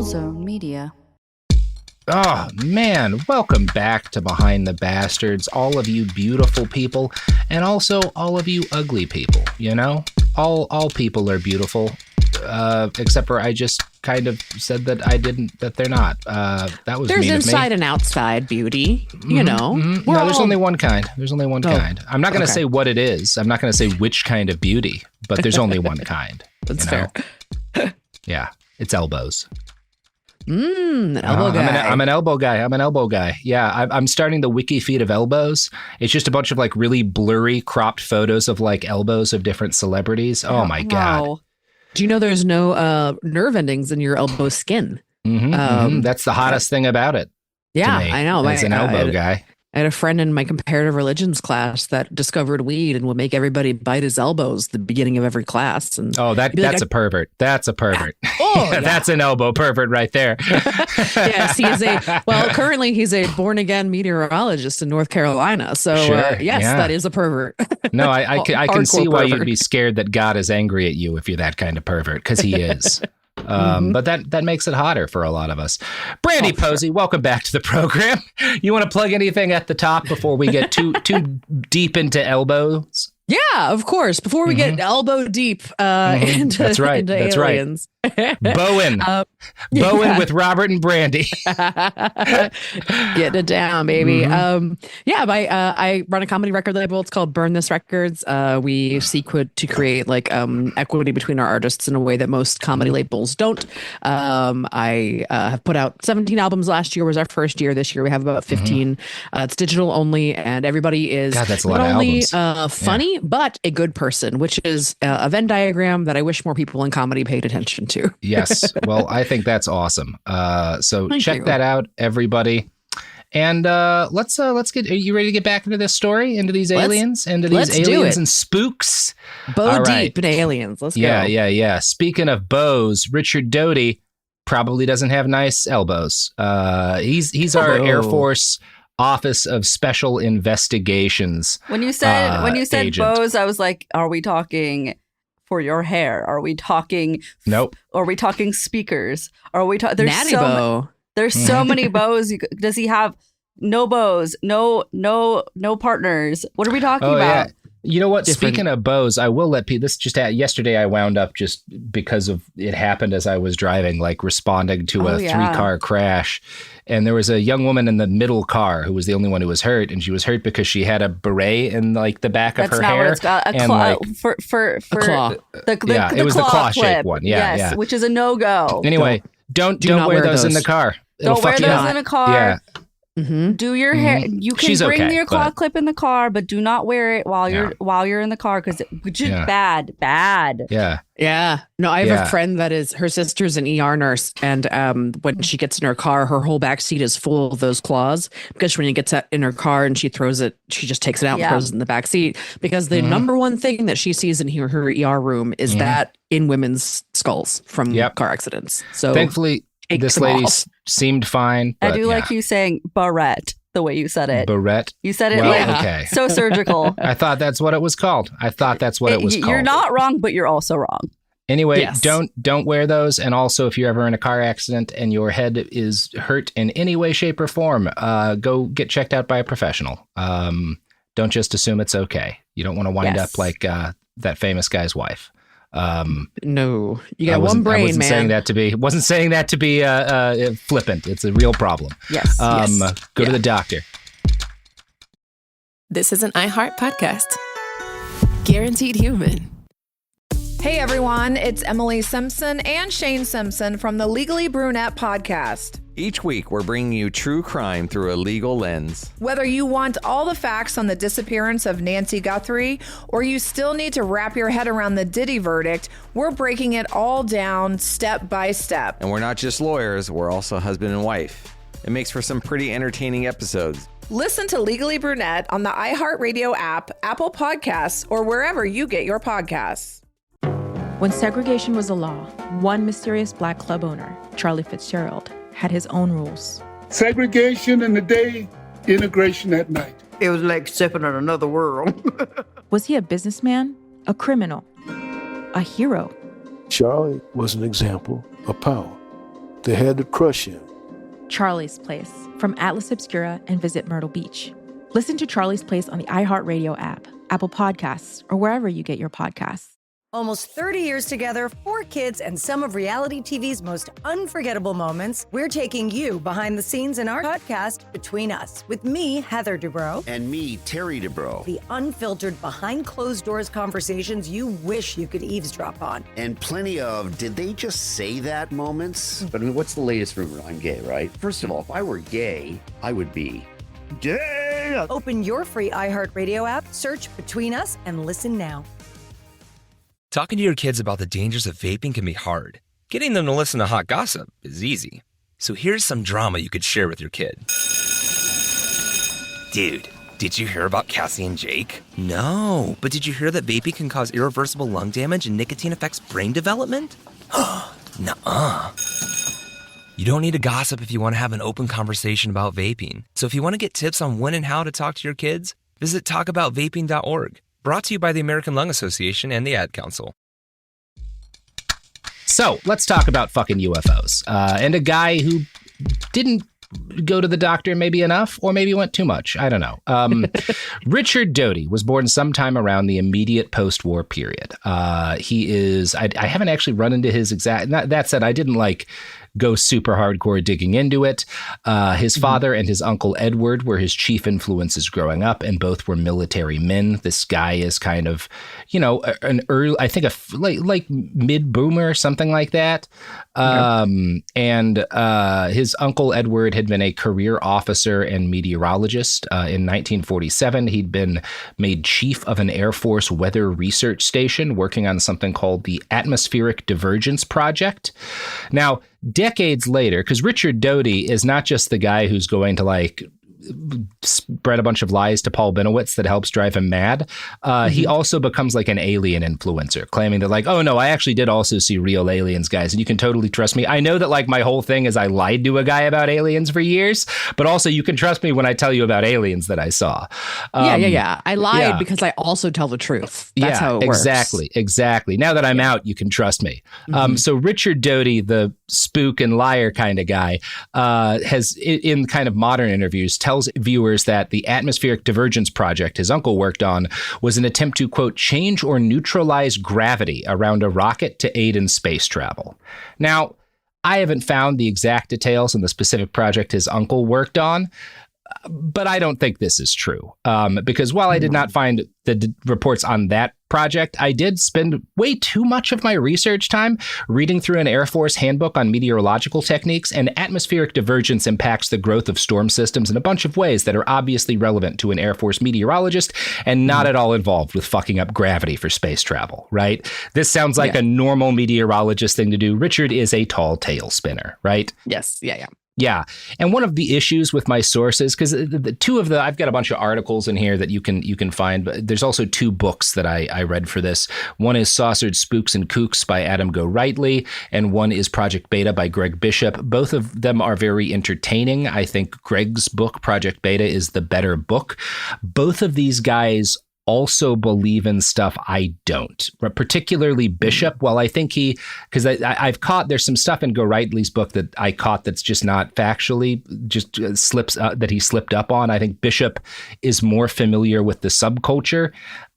Zone Media. Oh, man, welcome back to Behind the Bastards, all of you beautiful people, and also all of you ugly people, you know? All people are beautiful, except for I just kind of said that they're not. That was There's mean of me. inside and outside beauty, you know? Mm-hmm. No, there's only one kind. There's only one kind. I'm not going to say what it is. I'm not going to say which kind of beauty, but there's only one kind. That's fair. Yeah, it's elbows. An elbow guy. I'm an elbow guy. Yeah, I'm starting the wiki feed of elbows. It's just a bunch of like really blurry cropped photos of like elbows of different celebrities. Oh my God. Do you know there's no nerve endings in your elbow skin? That's the hottest thing about it. Yeah, I know. As an elbow guy. I had a friend in my comparative religions class that discovered weed and would make everybody bite his elbows at the beginning of every class. And that's a pervert. That's a pervert. Oh, yeah. That's an elbow pervert right there. Yes, currently he's a born again meteorologist in North Carolina. So that is a pervert. No, I can see why you'd be scared that God is angry at you if you're that kind of pervert, because he is. But that makes it hotter for a lot of us. Brandie Posey, welcome back to the program. You want to plug anything at the top before we get too deep into elbows? Yeah, of course. Before we get elbow deep into aliens. Bowen. Bowen with Robert and Brandie. Getting it down, baby. I run a comedy record label. It's called Burn This Records. We seek to create like equity between our artists in a way that most comedy labels don't. I have put out 17 albums. Last year was our first year. This year we have about 15. It's digital only, and everybody is that's a not lot of only albums. funny, but a good person, which is a Venn diagram that I wish more people in comedy paid attention to. Yes. Well, I think that's awesome. So check that out, everybody. And let's get. Are you ready to get back into this story, into these aliens, and spooks? Deep in aliens. Let's go. Yeah. Speaking of bows, Richard Doty probably doesn't have nice elbows. He's our Air Force Office of Special Investigations. When you said agent. bows, I was like, are we talking for your hair? Are we talking? Nope. Are we talking speakers? Are we talking? Natty bow. There's so many bows. Does he have no bows? No partners. What are we talking about? Yeah. You know what? Speaking of bows, I will let people. This just yesterday. I wound up just because of it happened as I was driving, like responding to a 3-car crash, and there was a young woman in the middle car who was the only one who was hurt, and she was hurt because she had a beret in like the back of her hair. That's not what it's got. A claw for a claw. It was the claw shaped one. Yeah, which is a no-go. Anyway, don't wear those in the car. Don't wear those in a car. Yeah. Do your hair. You can bring your claw clip in the car, but do not wear it while you're in the car because it's just bad. Yeah. No, I have a friend that is her sister's an ER nurse, and when she gets in her car, her whole back seat is full of those claws because when she gets in her car and she throws it, she just takes it out and throws it in the back seat because the number one thing that she sees in her ER room is that in women's skulls from car accidents. So thankfully, this lady seemed fine. I do like you saying barrette the way you said it. Barrette? You said it so surgical. I thought that's what it was called. You're not wrong, but you're also wrong. Anyway, don't wear those. And also, if you're ever in a car accident and your head is hurt in any way, shape, or form, go get checked out by a professional. Don't just assume it's okay. You don't want to wind up like that famous guy's wife. No, you got one brain, wasn't saying that to be flippant. It's a real problem. Yes. Go to the doctor. This is an iHeart podcast. Guaranteed human. Hey everyone, it's Emily Simpson and Shane Simpson from the Legally Brunette podcast. Each week, we're bringing you true crime through a legal lens. Whether you want all the facts on the disappearance of Nancy Guthrie, or you still need to wrap your head around the Diddy verdict, we're breaking it all down step by step. And we're not just lawyers, we're also husband and wife. It makes for some pretty entertaining episodes. Listen to Legally Brunette on the iHeartRadio app, Apple Podcasts, or wherever you get your podcasts. When segregation was a law, one mysterious black club owner, Charlie Fitzgerald, had his own rules. Segregation in the day, integration at night. It was like stepping in another world. Was he a businessman, a criminal, a hero? Charlie was an example of power. They had to crush him. Charlie's Place from Atlas Obscura and Visit Myrtle Beach. Listen to Charlie's Place on the iHeartRadio app, Apple Podcasts, or wherever you get your podcasts. Almost 30 years together, 4 kids, and some of reality TV's most unforgettable moments. We're taking you behind the scenes in our podcast, Between Us, with me, Heather Dubrow. And me, Terry Dubrow. The unfiltered, behind-closed-doors conversations you wish you could eavesdrop on. And plenty of, did they just say that moments? But I mean, what's the latest rumor? I'm gay, right? First of all, if I were gay, I would be gay. Open your free iHeartRadio app, search Between Us, and listen now. Talking to your kids about the dangers of vaping can be hard. Getting them to listen to hot gossip is easy. So here's some drama you could share with your kid. Dude, did you hear about Cassie and Jake? No, but did you hear that vaping can cause irreversible lung damage and nicotine affects brain development? Nuh-uh. You don't need to gossip if you want to have an open conversation about vaping. So if you want to get tips on when and how to talk to your kids, visit talkaboutvaping.org. Brought to you by the American Lung Association and the Ad Council. So let's talk about fucking UFOs and a guy who didn't go to the doctor maybe enough, or maybe went too much. I don't know. Richard Doty was born sometime around the immediate post-war period. He is, I haven't actually run into his exact, that said, I didn't go super hardcore digging into it. His father and his uncle Edward were his chief influences growing up, and both were military men. This guy is kind of, an early, I think like mid-boomer or something like that. And his uncle Edward had been a career officer and meteorologist. In 1947, he'd been made chief of an Air Force weather research station working on something called the Atmospheric Divergence Project. Now, decades later, because Richard Doty is not just the guy who's going to spread a bunch of lies to Paul Bennewitz that helps drive him mad. He also becomes an alien influencer, claiming that oh no, I actually did also see real aliens, guys, and you can totally trust me. I know that my whole thing is I lied to a guy about aliens for years, but also you can trust me when I tell you about aliens that I saw. Yeah. I lied because I also tell the truth. That's how it works. Exactly. Now that I'm out, you can trust me. So Richard Doty, the spook and liar kind of guy, has in kind of modern interviews tells viewers that the Atmospheric Divergence Project his uncle worked on was an attempt to, quote, change or neutralize gravity around a rocket to aid in space travel. Now, I haven't found the exact details on the specific project his uncle worked on, but I don't think this is true. Because while I did not find the reports on that project, I did spend way too much of my research time reading through an Air Force handbook on meteorological techniques, and atmospheric divergence impacts the growth of storm systems in a bunch of ways that are obviously relevant to an Air Force meteorologist and not at all involved with fucking up gravity for space travel, right? This sounds like a normal meteorologist thing to do. Richard is a tall tale spinner, right? Yes. Yeah. Yeah. And one of the issues with my sources, because I've got a bunch of articles in here that you can find, but there's also 2 books that I read for this. One is Saucered Spooks and Kooks by Adam Go-Rightly, and one is Project Beta by Greg Bishop. Both of them are very entertaining. I think Greg's book, Project Beta, is the better book. Both of these guys also believe in stuff I don't, particularly Bishop. Well, I think because I've caught, there's some stuff in Go-Rightly's book that I caught that's just not factually, just slips that he slipped up on. I think Bishop is more familiar with the subculture.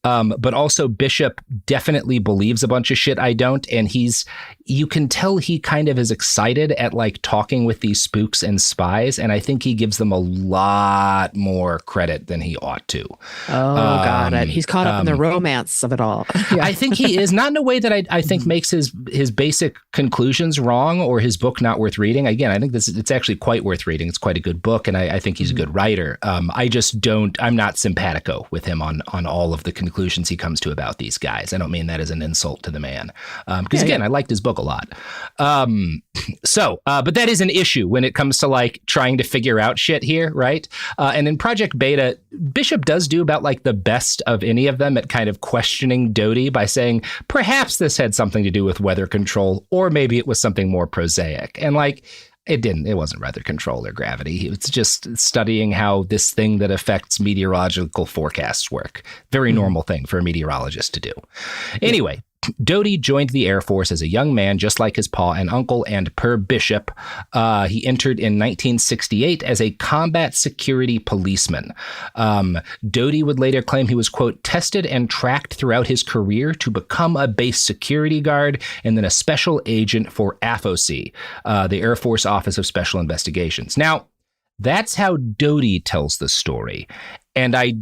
But also Bishop definitely believes a bunch of shit I don't. And you can tell he kind of is excited at talking with these spooks and spies. And I think he gives them a lot more credit than he ought to. Oh, got it. He's caught up in the romance of it all. Yeah. I think he is, not in a way that I think makes his basic conclusions wrong or his book not worth reading. Again, I think it's actually quite worth reading. It's quite a good book. And I think he's a good writer. I'm not simpatico with him on all of the conclusions he comes to about these guys. I don't mean that as an insult to the man. Because again, I liked his book a lot. But that is an issue when it comes to trying to figure out shit here, right? And in Project Beta, Bishop does do about the best of any of them at kind of questioning Doty by saying, perhaps this had something to do with weather control, or maybe it was something more prosaic. And it wasn't weather control or gravity. It's just studying how this thing that affects meteorological forecasts work. Very normal thing for a meteorologist to do. Anyway, Doty joined the Air Force as a young man, just like his pa and uncle, and per Bishop, he entered in 1968 as a combat security policeman. Doty would later claim he was, quote, tested and tracked throughout his career to become a base security guard and then a special agent for AFOC, the Air Force Office of Special Investigations. Now, that's how Doty tells the story. And I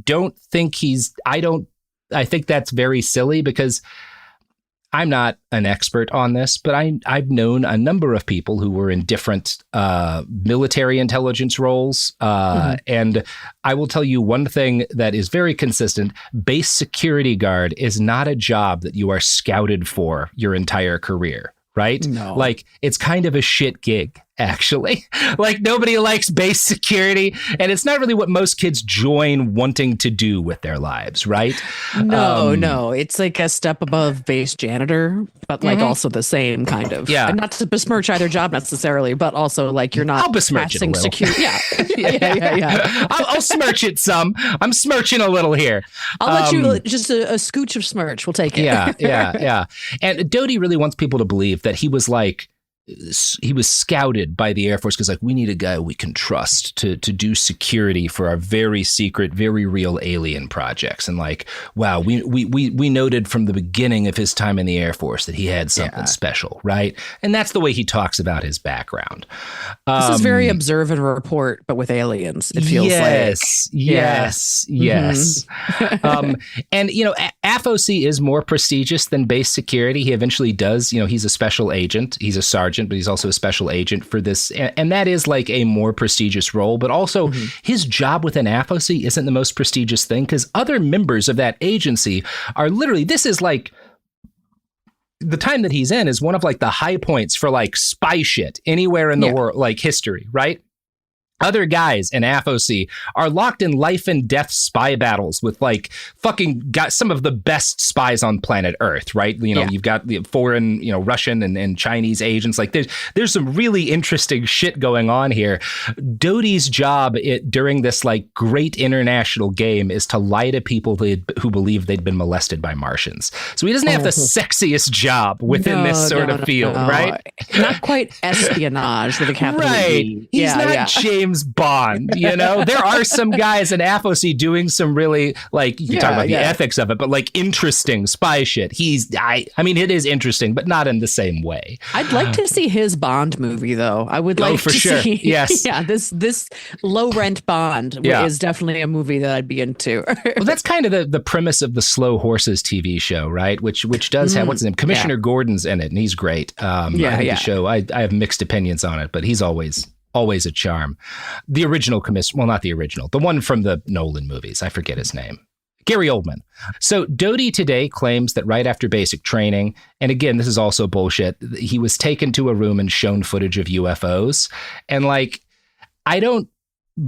think that's very silly because I'm not an expert on this, but I've known a number of people who were in different military intelligence roles. And I will tell you one thing that is very consistent. Base security guard is not a job that you are scouted for your entire career, right? No. Like, it's kind of a shit gig. Actually, like, nobody likes base security, and it's not really what most kids join wanting to do with their lives, right? No, it's like a step above base janitor, but like also the same kind of. Yeah, and not to besmirch either job necessarily, but also like you're not. I'll besmirch it a little. Security. Yeah. I'll smirch it some. I'm smirching a little here. I'll let you just a scooch of smirch. We'll take it. Yeah. And Doty really wants people to believe that he was scouted by the Air Force because, like, we need a guy we can trust to do security for our very secret, very real alien projects. And like, wow, we noted from the beginning of his time in the Air Force that he had something special, right? And that's the way he talks about his background. This is very observe and report, but with aliens. It feels Yes. And AFOC is more prestigious than base security. He eventually does. He's a special agent. He's a sergeant, but he's also a special agent for this. And that is like a more prestigious role. But also his job within AFOC isn't the most prestigious thing because other members of that agency are literally, this is like, the time that he's in is one of like the high points for like spy shit anywhere in the world, like history, right? Other guys in AFOC are locked in life and death spy battles with like got some of the best spies on planet Earth, right? You've got the foreign, Russian and Chinese agents. Like there's some really interesting shit going on here. Doty's job during this like great international game is to lie to people who believe they'd been molested by Martians. So he doesn't have the sexiest job within this sort of field, right? Not quite espionage with a capital E. He's not James Bond, There are some guys in AFOC doing some really, like, you can talk about the ethics of it, but like interesting spy shit. It is interesting, but not in the same way. I'd like to see his Bond movie, though. I would like to see. Yes. Yeah, this low rent Bond is definitely a movie that I'd be into. Well, that's kind of the premise of the Slow Horses TV show, right? Which does have, what's his name? Commissioner Gordon's in it, and he's great. I think the show, I have mixed opinions on it, but he's always a charm. The original not the original, the one from the Nolan movies. I forget his name. Gary Oldman. So Doty today claims that right after basic training, and again, this is also bullshit, he was taken to a room and shown footage of UFOs. And like, I don't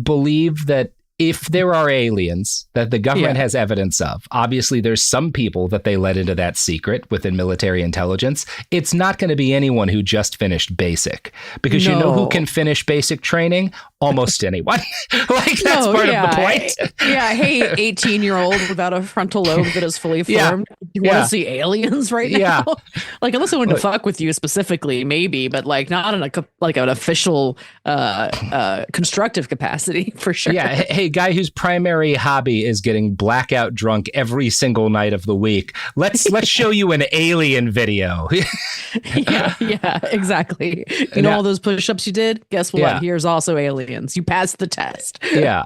believe that if there are aliens that the government has evidence of, obviously there's some people that they let into that secret within military intelligence. It's not going to be anyone who just finished basic, because you know who can finish basic training? Almost anyone. Like, that's part of the point. Hey, 18-year-old without a frontal lobe that is fully formed. You want to see aliens right now? Like, unless I wanted to fuck with you specifically, maybe, but like not in an official constructive capacity for sure. Yeah. Hey, guy whose primary hobby is getting blackout drunk every single night of the week. Let's show you an alien video. yeah, exactly. You know all those push-ups you did? Guess what? Yeah. Here's also aliens. You passed the test. Yeah.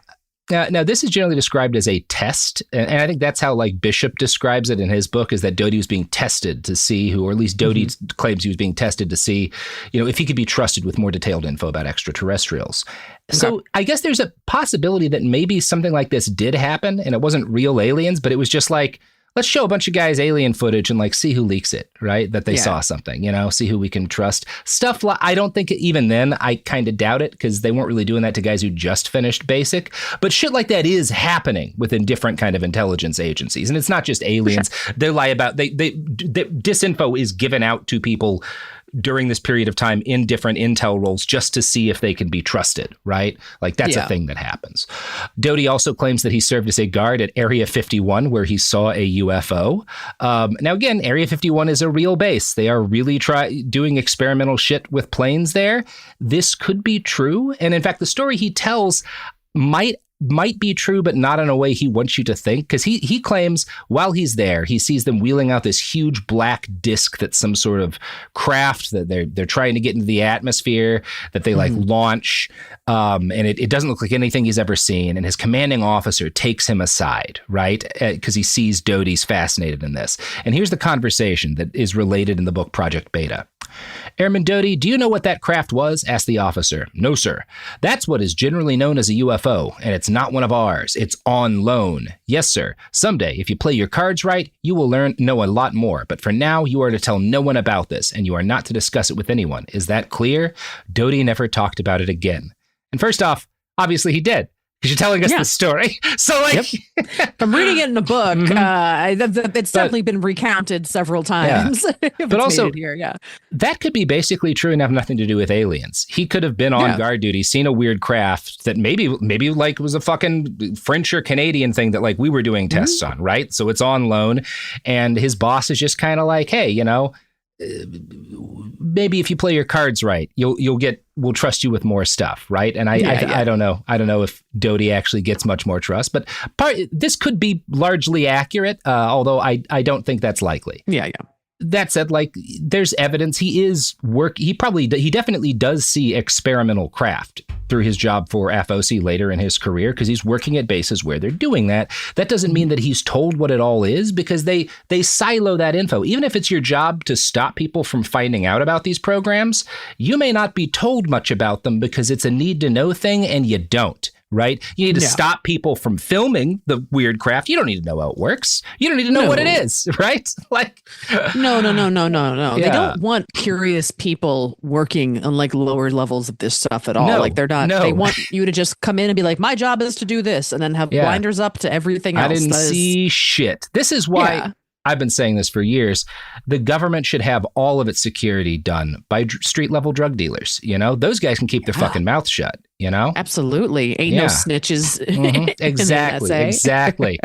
Now, this is generally described as a test, and I think that's how like Bishop describes it in his book, is that Doty was being tested to see or at least Doty claims he was being tested to see, if he could be trusted with more detailed info about extraterrestrials. Okay. So I guess there's a possibility that maybe something like this did happen, and it wasn't real aliens, but it was just like, let's show a bunch of guys alien footage and like see who leaks it, right? That they saw something, see who we can trust. Stuff like, I don't think even then, I kind of doubt it, because they weren't really doing that to guys who just finished basic. But shit like that is happening within different kind of intelligence agencies. And it's not just aliens. They lie about, they disinfo is given out to people during this period of time in different intel roles just to see if they can be trusted, right? Like that's a thing that happens. Doty also claims that he served as a guard at Area 51 where he saw a UFO. Now, again, Area 51 is a real base. They are really doing experimental shit with planes there. This could be true. And in fact, the story he tells might be true, but not in a way he wants you to think, because he claims while he's there, he sees them wheeling out this huge black disc that's some sort of craft that they're trying to get into the atmosphere, that they like launch, and it doesn't look like anything he's ever seen. And his commanding officer takes him aside, right? Because he sees Doty's fascinated in this. And here's the conversation that is related in the book Project Beta. Airman Doty, do you know what that craft was? Asked the officer. No, sir. That's what is generally known as a UFO, and it's not one of ours. It's on loan. Yes, sir. Someday, if you play your cards right, you will know a lot more. But for now, you are to tell no one about this, and you are not to discuss it with anyone. Is that clear? Doty never talked about it again. And first off, obviously he did. Because you're telling us the story. So, like, I'm reading it in a book. It's definitely been recounted several times. Yeah. But also, that could be basically true and have nothing to do with aliens. He could have been on guard duty, seen a weird craft that maybe like was a fucking French or Canadian thing that like we were doing tests on, right? So it's on loan, and his boss is just kind of like, hey, you know, maybe if you play your cards right, we'll trust you with more stuff, right? And I don't know. I don't know if Doty actually gets much more trust, but this could be largely accurate, although I don't think that's likely. Yeah. That said, like, there's evidence he definitely does see experimental craft through his job for FOC later in his career, because he's working at bases where they're doing that. That doesn't mean that he's told what it all is, because they silo that info. Even if it's your job to stop people from finding out about these programs, you may not be told much about them because it's a need to know thing and you don't. Right? You need to stop people from filming the weird craft. You don't need to know how it works. You don't need to know what it is, right? Like, no. Yeah. They don't want curious people working on like lower levels of this stuff at all. Like they're not. They want you to just come in and be like, my job is to do this, and then have blinders up to everything else. I didn't see shit. This is why. Yeah. I've been saying this for years. The government should have all of its security done by street level drug dealers. You know, those guys can keep their fucking mouth shut. You know, absolutely. Ain't no snitches. Exactly.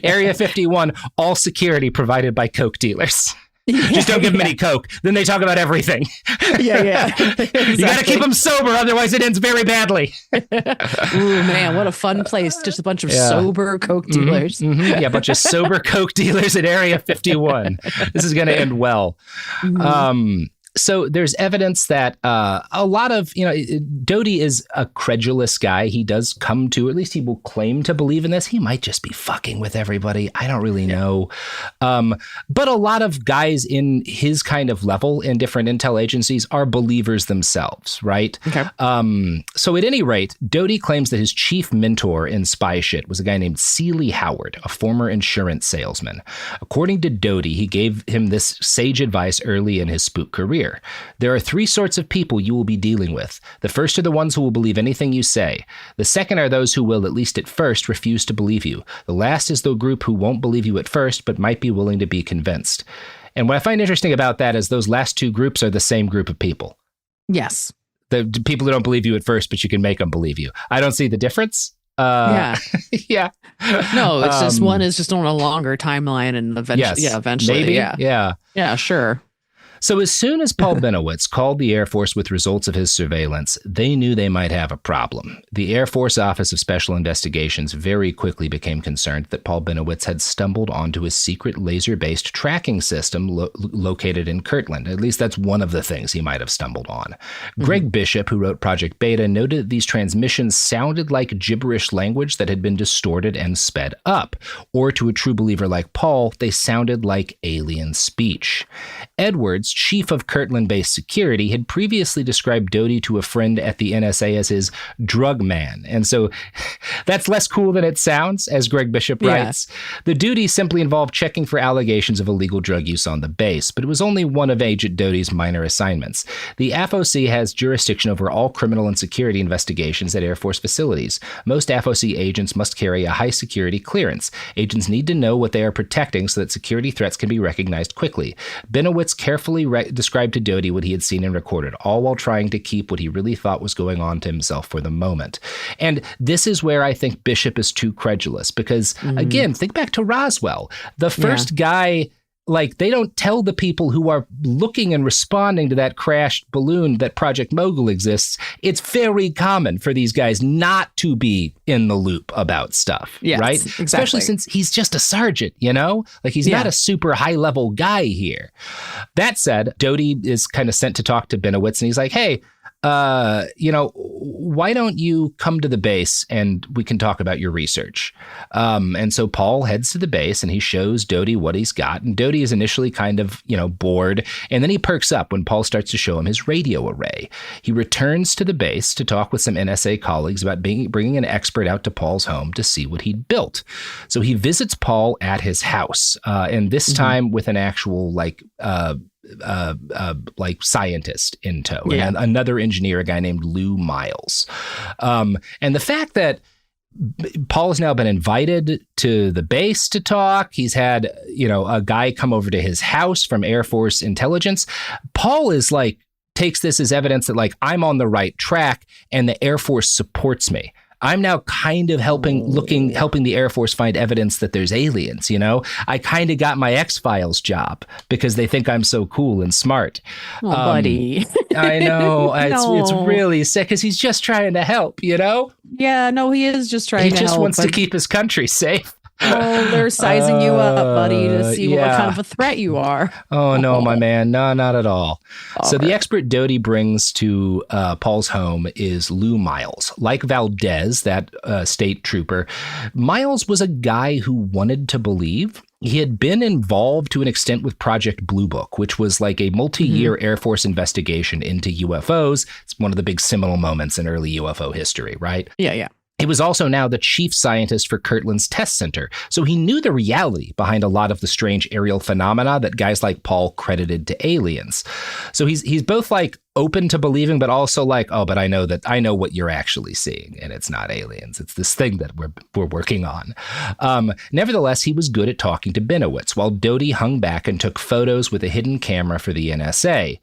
Area 51, all security provided by coke dealers. Just don't give them any coke. Then they talk about everything. Exactly. You got to keep them sober, otherwise it ends very badly. Ooh, man, what a fun place. Just a bunch of sober coke dealers. Yeah, a bunch of sober coke dealers at Area 51. This is going to end well. So there's evidence that a lot of, Doty is a credulous guy. He does come to, at least he will claim to believe in this. He might just be fucking with everybody. I don't really know. But a lot of guys in his kind of level in different intel agencies are believers themselves, right? Okay. So at any rate, Doty claims that his chief mentor in spy shit was a guy named Seeley Howard, a former insurance salesman. According to Doty, he gave him this sage advice early in his spook career. There are three sorts of people you will be dealing with. The first are the ones who will believe anything you say. The second are those who will, at least at first, refuse to believe you. The last is the group who won't believe you at first, but might be willing to be convinced. And what I find interesting about that is those last two groups are the same group of people. Yes. The people who don't believe you at first, but you can make them believe you. I don't see the difference. Yeah. No, it's just one is just on a longer timeline, and eventually, maybe. Yeah, sure. So as soon as Paul Bennewitz called the Air Force with results of his surveillance, they knew they might have a problem. The Air Force Office of Special Investigations very quickly became concerned that Paul Bennewitz had stumbled onto a secret laser-based tracking system located in Kirtland. At least that's one of the things he might have stumbled on. Greg Bishop, who wrote Project Beta, noted that these transmissions sounded like gibberish language that had been distorted and sped up. Or to a true believer like Paul, they sounded like alien speech. Edwards, chief of Kirtland-based security, had previously described Doty to a friend at the NSA as his drug man. And so that's less cool than it sounds, as Greg Bishop writes. The duty simply involved checking for allegations of illegal drug use on the base, but it was only one of Agent Doty's minor assignments. The FOC has jurisdiction over all criminal and security investigations at Air Force facilities. Most FOC agents must carry a high security clearance. Agents need to know what they are protecting so that security threats can be recognized quickly. Bennewitz carefully carefully described to Doty what he had seen and recorded, all while trying to keep what he really thought was going on to himself for the moment. And this is where I think Bishop is too credulous because, again, think back to Roswell. The first guy... Like, they don't tell the people who are looking and responding to that crashed balloon that Project Mogul exists. It's very common for these guys not to be in the loop about stuff, right? Exactly. Especially since he's just a sergeant, you know? Like, he's not a super high-level guy here. That said, Doty is kind of sent to talk to Bennewitz, and he's like, hey, why don't you come to the base and we can talk about your research? And so Paul heads to the base and he shows Doty what he's got. And Doty is initially kind of, bored. And then he perks up when Paul starts to show him his radio array. He returns to the base to talk with some NSA colleagues about bringing an expert out to Paul's home to see what he'd built. So he visits Paul at his house, and this time with an actual, scientist in tow, and another engineer, a guy named Lou Miles. And the fact that Paul has now been invited to the base to talk. He's had, a guy come over to his house from Air Force intelligence. Paul is takes this as evidence that I'm on the right track and the Air Force supports me. I'm now kind of helping the Air Force find evidence that there's aliens, I kind of got my X-Files job because they think I'm so cool and smart. Oh, buddy. I know. It's really sick because he's just trying to help, Yeah, no, he is just trying to help. He just wants to keep his country safe. Oh, they're sizing you up, buddy, to see what kind of a threat you are. Oh, no, my man. No, not at all. So the expert Doty brings to Paul's home is Lou Miles. Like Valdez, that state trooper, Miles was a guy who wanted to believe. He had been involved to an extent with Project Blue Book, which was like a multi-year Air Force investigation into UFOs. It's one of the big seminal moments in early UFO history, right? Yeah. He was also now the chief scientist for Kirtland's test center, so he knew the reality behind a lot of the strange aerial phenomena that guys like Paul credited to aliens. So he's both open to believing, but also but I know what you're actually seeing, and it's not aliens. It's this thing that we're working on. Nevertheless, he was good at talking to Bennewitz, while Doty hung back and took photos with a hidden camera for the NSA.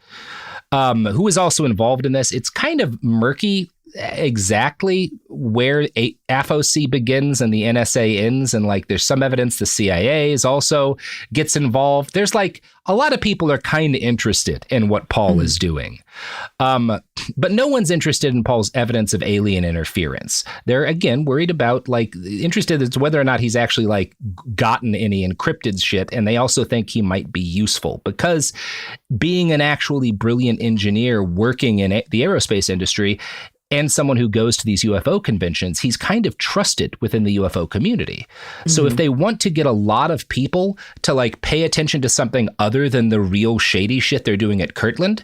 Who was also involved in this? It's kind of murky exactly where AFOC begins and the NSA ends, and there's some evidence the CIA also gets involved. There's a lot of people are kind of interested in what Paul is doing, but no one's interested in Paul's evidence of alien interference. They're again worried about interested as to whether or not he's actually gotten any encrypted shit, and they also think he might be useful because being an actually brilliant engineer working in the aerospace industry and someone who goes to these UFO conventions, he's kind of trusted within the UFO community. So if they want to get a lot of people to pay attention to something other than the real shady shit they're doing at Kirtland,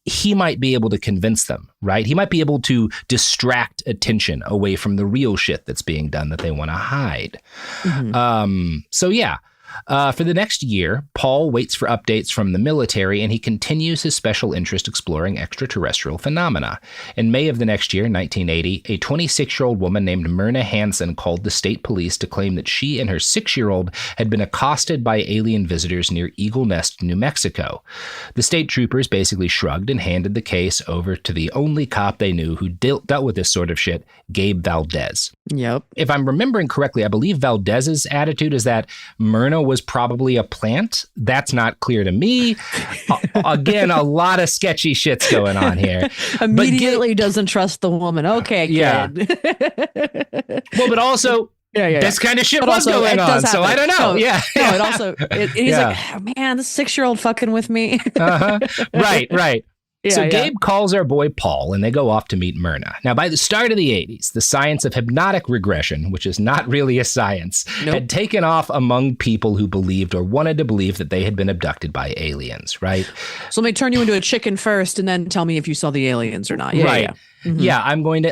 he might be able to convince them, right? He might be able to distract attention away from the real shit that's being done that they want to hide. For the next year, Paul waits for updates from the military, and he continues his special interest exploring extraterrestrial phenomena. In May of the next year, 1980, a 26-year-old woman named Myrna Hansen called the state police to claim that she and her 6-year-old had been accosted by alien visitors near Eagle Nest, New Mexico. The state troopers basically shrugged and handed the case over to the only cop they knew who dealt with this sort of shit, Gabe Valdez. Yep. If I'm remembering correctly, I believe Valdez's attitude is that Myrna was probably a plant. That's not clear to me. Again, a lot of sketchy shit's going on here. Immediately doesn't trust the woman. Okay, kid. Yeah. Well, but also, this kind of shit was going on, so I don't know. He's like, oh, man, this 6-year-old fucking with me. Right. Gabe calls our boy Paul, and they go off to meet Myrna. Now, by the start of the 80s, the science of hypnotic regression, which is not really a science, had taken off among people who believed or wanted to believe that they had been abducted by aliens, right? So let me turn you into a chicken first, and then tell me if you saw the aliens or not. Yeah, I'm going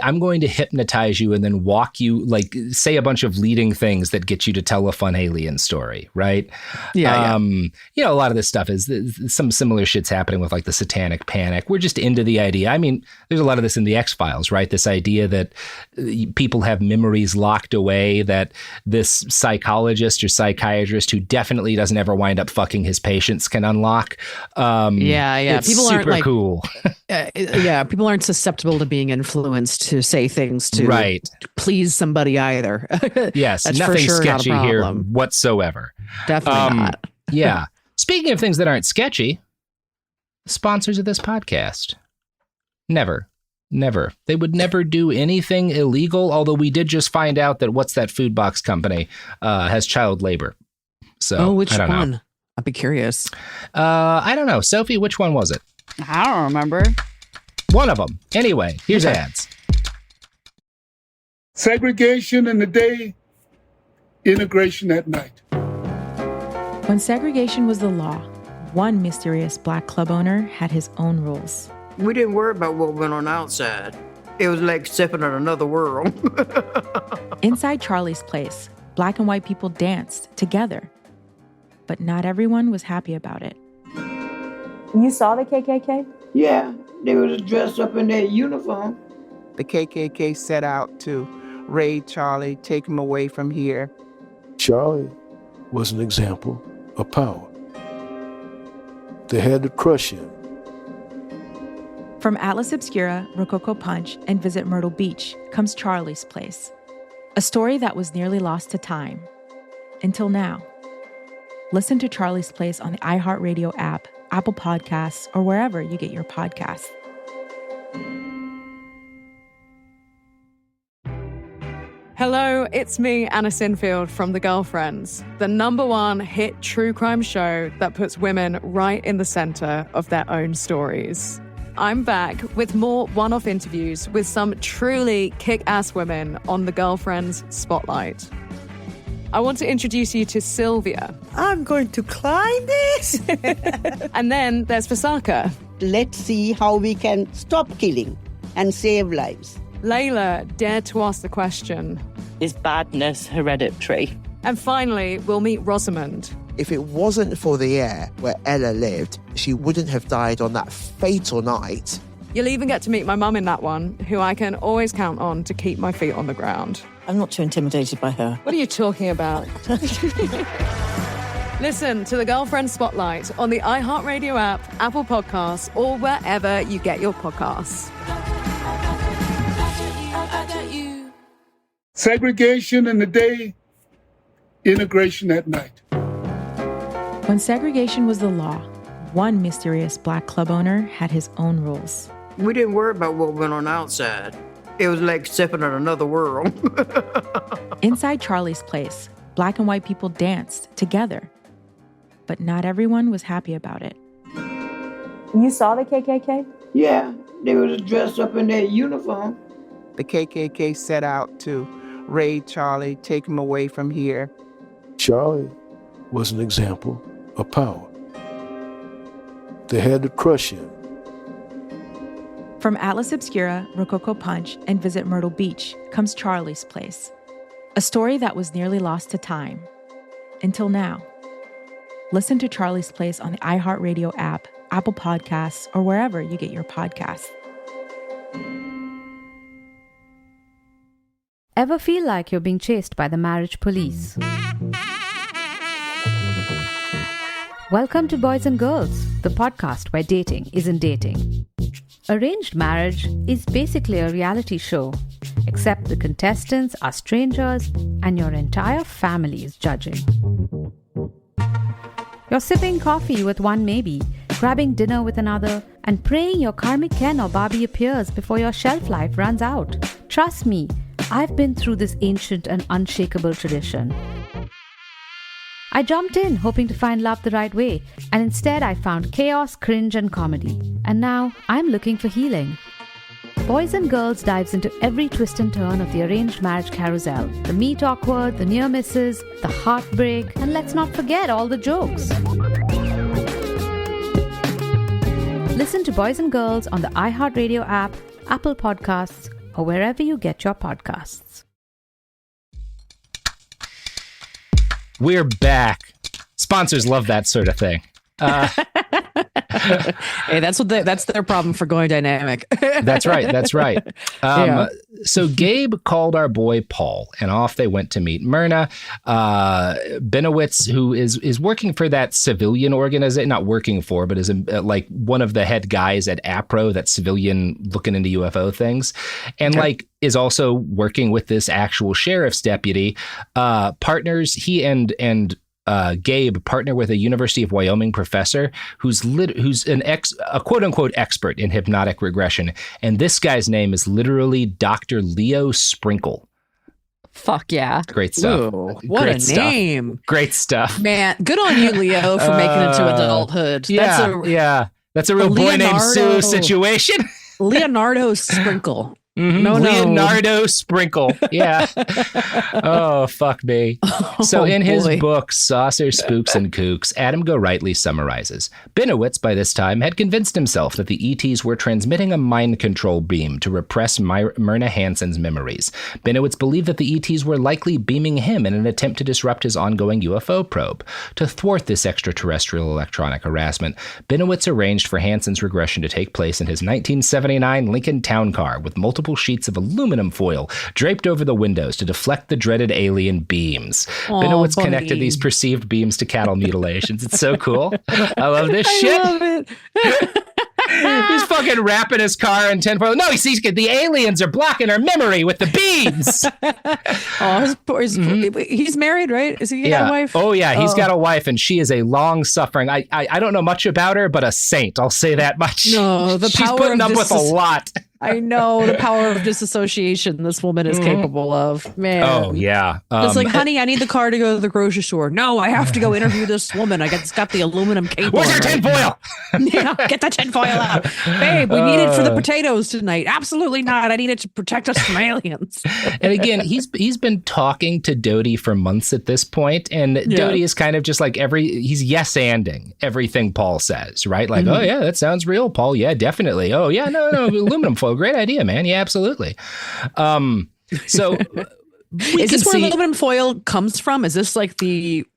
to hypnotize you and then walk you, say a bunch of leading things that get you to tell a fun alien story, right? A lot of this stuff is some similar shit's happening with the Satanic Panic We're just into the idea. I mean, there's a lot of this in the X-Files, right? This idea that people have memories locked away, that this psychologist or psychiatrist who definitely doesn't ever wind up fucking his patients can unlock. It's people super aren't cool. People aren't susceptible to being influenced to say things to please somebody either. Yes, that's nothing for sure sketchy not a here problem. whatsoever. Definitely not. Yeah. Speaking of things that aren't sketchy, sponsors of this podcast. Never. They would never do anything illegal, although we did just find out that what's that food box company has child labor. So which I don't one? know. I'd be curious. I don't know. Sophie, which one was it? I don't remember. One of them. Anyway, here's ads. Segregation in the day, integration at night. When segregation was the law, one mysterious black club owner had his own rules. We didn't worry about what went on outside. It was like stepping in another world. Inside Charlie's place, black and white people danced together. But not everyone was happy about it. You saw the KKK? Yeah, they was dressed up in their uniform. The KKK set out to raid Charlie, take him away from here. Charlie was an example of power. They had to crush him. From Atlas Obscura, Rococo Punch, and Visit Myrtle Beach comes Charlie's Place. A story that was nearly lost to time. Until now. Listen to Charlie's Place on the iHeartRadio app, Apple Podcasts, or wherever you get your podcasts. Hello, it's me, Anna Sinfield from The Girlfriends, the #1 hit true crime show that puts women right in the center of their own stories. I'm back with more one-off interviews with some truly kick-ass women on The Girlfriends Spotlight. I want to introduce you to Sylvia. I'm going to climb this. And then there's Fasaka. Let's see how we can stop killing and save lives. Layla dared to ask the question, is badness hereditary? And finally, we'll meet Rosamond. If it wasn't for the air where Ella lived, she wouldn't have died on that fatal night. You'll even get to meet my mum in that one, who I can always count on to keep my feet on the ground. I'm not too intimidated by her. What are you talking about? Listen to The Girlfriend Spotlight on the iHeartRadio app, Apple Podcasts, or wherever you get your podcasts. Segregation in the day, integration at night. When segregation was the law, one mysterious black club owner had his own rules. We didn't worry about what went on outside. It was like stepping in another world. Inside Charlie's Place, black and white people danced together. But not everyone was happy about it. You saw the KKK? Yeah, they was dressed up in their uniform. The KKK set out to raid Charlie, take him away from here. Charlie was an example of power. They had to crush him. From Atlas Obscura, Rococo Punch, and Visit Myrtle Beach comes Charlie's Place. A story that was nearly lost to time. Until now. Listen to Charlie's Place on the iHeartRadio app, Apple Podcasts, or wherever you get your podcasts. Ever feel like you're being chased by the marriage police? Welcome to Boys and Girls, the podcast where dating isn't dating. Arranged marriage is basically a reality show, except the contestants are strangers and your entire family is judging. You're sipping coffee with one maybe, grabbing dinner with another, and praying your karmic Ken or Barbie appears before your shelf life runs out. Trust me, I've been through this ancient and unshakable tradition. I jumped in hoping to find love the right way, and instead I found chaos, cringe, and comedy. And now I'm looking for healing. Boys and Girls dives into every twist and turn of the arranged marriage carousel. The meet awkward, the near misses, the heartbreak, and let's not forget all the jokes. Listen to Boys and Girls on the iHeartRadio app, Apple Podcasts, or wherever you get your podcasts. We're back. Sponsors love that sort of thing. Hey, that's their problem for going dynamic. That's right. So Gabe called our boy Paul, and off they went to meet Myrna. Bennewitz, who is working for that civilian organization, not working for, but is like one of the head guys at APRO, that civilian looking into UFO things, and is also working with this actual sheriff's deputy. Partners, he and Gabe partner with a University of Wyoming professor who's a quote unquote expert in hypnotic regression. And this guy's name is literally Dr. Leo Sprinkle. Fuck yeah. Great stuff. Ooh, what a name. Great stuff. Man, good on you, Leo, for making it to adulthood. That's a real boy named Sue situation. Leonardo Sprinkle. Mm-hmm. Leonardo Sprinkle. Yeah. Oh, fuck me. So in his book, Saucer, Spooks, and Kooks, Adam Gorightly summarizes, Bennewitz, by this time, had convinced himself that the ETs were transmitting a mind control beam to repress Myrna Hansen's memories. Bennewitz believed that the ETs were likely beaming him in an attempt to disrupt his ongoing UFO probe. To thwart this extraterrestrial electronic harassment, Bennewitz arranged for Hansen's regression to take place in his 1979 Lincoln Town Car with multiple sheets of aluminum foil draped over the windows to deflect the dreaded alien beams. Bennewitz connected these perceived beams to cattle mutilations. It's so cool. I love this shit. I love it. He's fucking wrapping his car in tinfoil. No, the aliens are blocking our memory with the beams. He's married, right? Is he got a wife? Oh, yeah. He's got a wife, and she is a long-suffering. I don't know much about her, but a saint. I'll say that much. No, she's putting up with a lot. I know the power of disassociation this woman is capable of. Man. Oh, yeah. It's like, honey, I need the car to go to the grocery store. No, I have to go interview this woman. It's got the aluminum cable. Where's your tinfoil? Get the tinfoil out. Babe, we need it for the potatoes tonight. Absolutely not. I need it to protect us from aliens. And again, he's been talking to Doty for months at this point, and Doty is kind of just like he's yes-anding everything Paul says, right? Like, oh, yeah, that sounds real, Paul. Yeah, definitely. Oh, yeah, no, aluminum foil. Great idea, man. Yeah, absolutely. So is this where aluminum foil comes from? Is this like the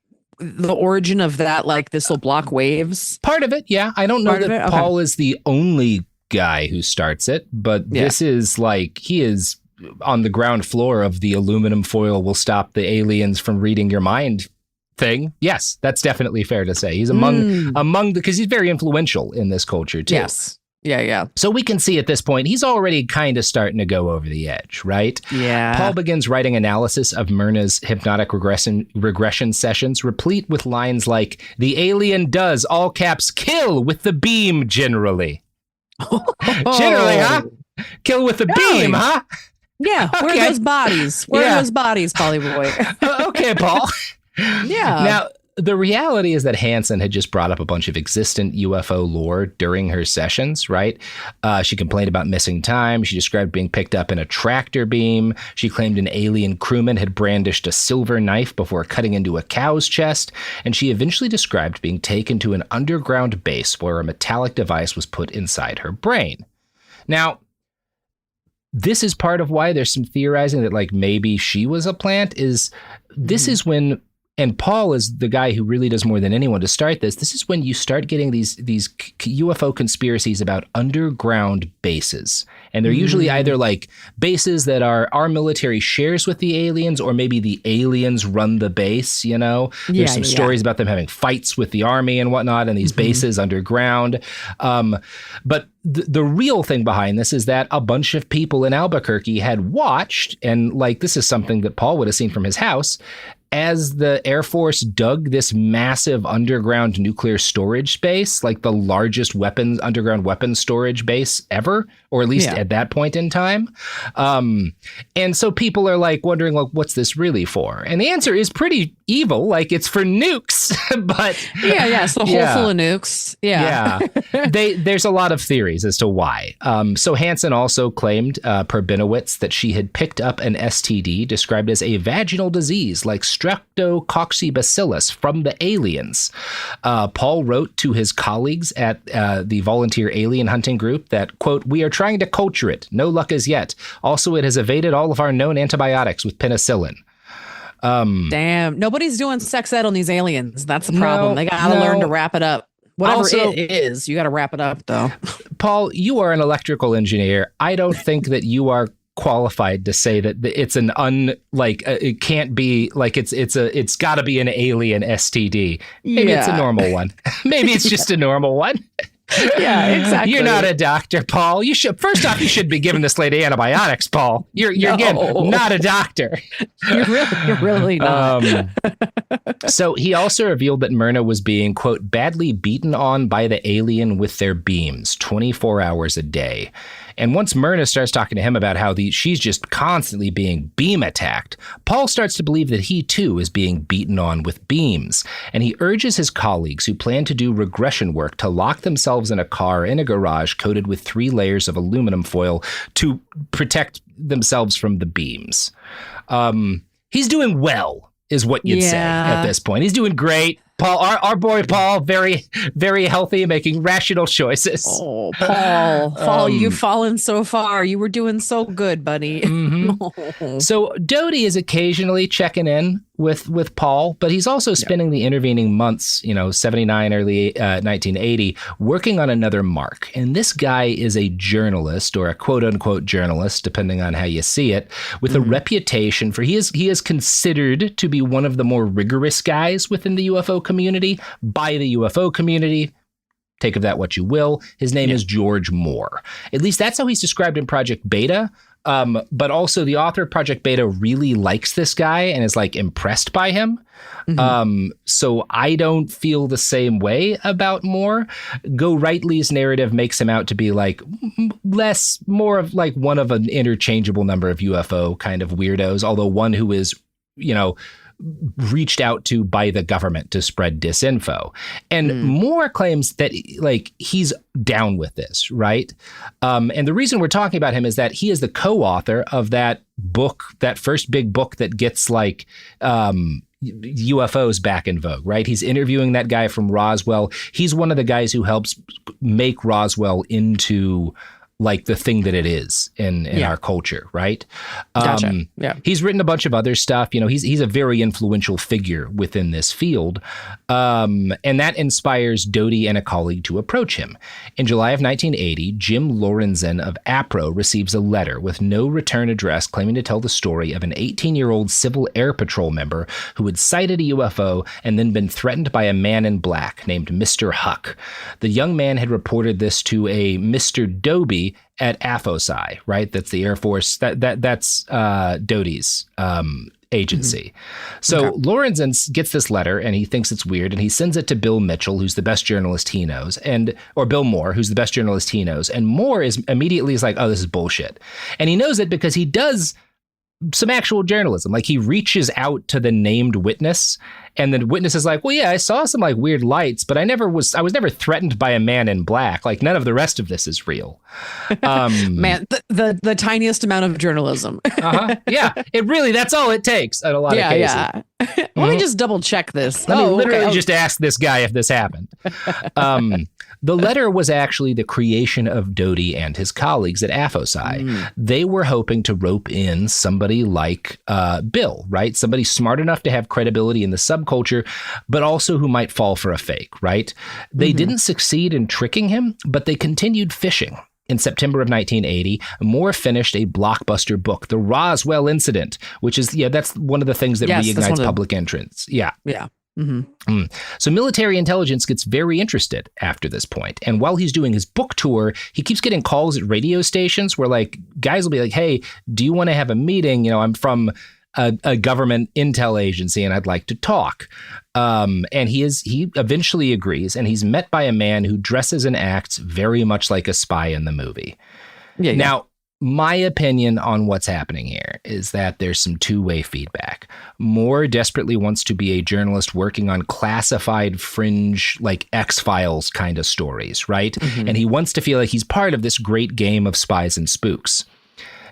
origin of that? Like this will block waves? Part of it, yeah. I don't know that Paul is the only guy who starts it, but this is like he is on the ground floor of the aluminum foil will stop the aliens from reading your mind thing. Yes, that's definitely fair to say. He's among because he's very influential in this culture too. Yes. Yeah. So we can see at this point, he's already kind of starting to go over the edge, right? Yeah. Paul begins writing analysis of Myrna's hypnotic regression sessions, replete with lines like, the alien does, all caps, kill with the beam generally. Generally, huh? Kill with the beam, huh? Yeah. Okay. Where are those bodies? Where are those bodies, Polly boy? Okay, Paul. Yeah. Now, the reality is that Hansen had just brought up a bunch of existent UFO lore during her sessions, right? She complained about missing time. She described being picked up in a tractor beam. She claimed an alien crewman had brandished a silver knife before cutting into a cow's chest. And she eventually described being taken to an underground base where a metallic device was put inside her brain. Now, this is part of why there's some theorizing that like maybe she was a plant is when and Paul is the guy who really does more than anyone to start this. This is when you start getting these UFO conspiracies about underground bases. And they're usually either like bases that our military shares with the aliens, or maybe the aliens run the base, you know? There's some stories about them having fights with the army and whatnot, and these bases underground. But the real thing behind this is that a bunch of people in Albuquerque had watched, and like this is something that Paul would have seen from his house, as the Air Force dug this massive underground nuclear storage space, like the largest underground weapons storage base ever, or at least at that point in time. And so people are like wondering, like, what's this really for? And the answer is pretty evil. Like, it's for nukes. But it's the hole full of nukes. Yeah. There's a lot of theories as to why. So Hansen also claimed, per Bennewitz, that she had picked up an STD described as a vaginal disease like Streptococcibacillus from the aliens. Paul wrote to his colleagues at the volunteer alien hunting group that, quote, we are trying to culture it. No luck as yet. Also, it has evaded all of our known antibiotics with penicillin. Damn. Nobody's doing sex ed on these aliens. That's the problem. They got to learn to wrap it up. Whatever Also, it is, you got to wrap it up, though. Paul, you are an electrical engineer. I don't think that you are qualified to say that it's an it can't be like it's got to be an alien STD. Maybe it's a normal one. Maybe it's just a normal one. Yeah, exactly. You're not a doctor, Paul. You should first be giving this lady antibiotics, Paul. You're again not a doctor. You're really not. So he also revealed that Myrna was being, quote, badly beaten on by the alien with their beams 24 hours a day. And once Myrna starts talking to him about how she's just constantly being beam attacked, Paul starts to believe that he too is being beaten on with beams. And he urges his colleagues who plan to do regression work to lock themselves in a car in a garage coated with 3 layers of aluminum foil to protect themselves from the beams. He's doing well, is what you'd say at this point. He's doing great. Paul, our boy Paul, very, very healthy, making rational choices. Oh, Paul, you've fallen so far. You were doing so good, buddy. Mm-hmm. So Doty is occasionally checking in with Paul, but he's also spending the intervening months, 79, early 1980, working on another mark. And this guy is a journalist, or a quote unquote journalist, depending on how you see it, with a reputation for he is considered to be one of the more rigorous guys within the UFO community by the UFO community. Take of that what you will. His name is George Moore. At least that's how he's described in Project Beta. But also the author of Project Beta really likes this guy and is impressed by him. Mm-hmm. So I don't feel the same way about Moore. Go Rightly's narrative makes him out to be more of one of an interchangeable number of UFO kind of weirdos, although one who is, reached out to by the government to spread disinfo. And Moore claims that he's down with this, right? And the reason we're talking about him is that he is the co-author of that book, that first big book that gets UFOs back in vogue, right? He's interviewing that guy from Roswell. He's one of the guys who helps make Roswell into the thing that it is in our culture, right? Gotcha. Yeah. He's written a bunch of other stuff. He's a very influential figure within this field. And that inspires Doty and a colleague to approach him. In July of 1980, Jim Lorenzen of APRO receives a letter with no return address claiming to tell the story of an 18-year-old Civil Air Patrol member who had sighted a UFO and then been threatened by a man in black named Mr. Huck. The young man had reported this to a Mr. Doby at AFOSI, right? That's the Air Force. That's Doty's agency. So Lorenzen gets this letter and he thinks it's weird and he sends it to Bill Mitchell, who's the best journalist he knows, or Bill Moore, who's the best journalist he knows. And Moore is immediately like, oh, this is bullshit. And he knows it because he does some actual journalism. He reaches out to the named witness, and the witness is like, well, yeah, I saw some weird lights, but I was never threatened by a man in black. None of the rest of this is real. Man, the tiniest amount of journalism. Yeah, that's all it takes in a lot of cases. Yeah. Let me just double check this. Let me literally just ask this guy if this happened. The letter was actually the creation of Doty and his colleagues at AFOSI. They were hoping to rope in somebody like Bill, right? Somebody smart enough to have credibility in the subculture, but also who might fall for a fake, right? They didn't succeed in tricking him, but they continued fishing. In September of 1980, Moore finished a blockbuster book, The Roswell Incident, which is, that's one of the things that reignites public entrance. Yeah. Yeah. So military intelligence gets very interested after this point. And while he's doing his book tour, he keeps getting calls at radio stations where guys will be like, hey, do you want to have a meeting? I'm from a government intel agency and I'd like to talk. And he eventually agrees, and he's met by a man who dresses and acts very much like a spy in the movie. Yeah. Now, my opinion on what's happening here is that there's some two-way feedback. Moore desperately wants to be a journalist working on classified fringe, X-Files kind of stories, right? And he wants to feel like he's part of this great game of spies and spooks.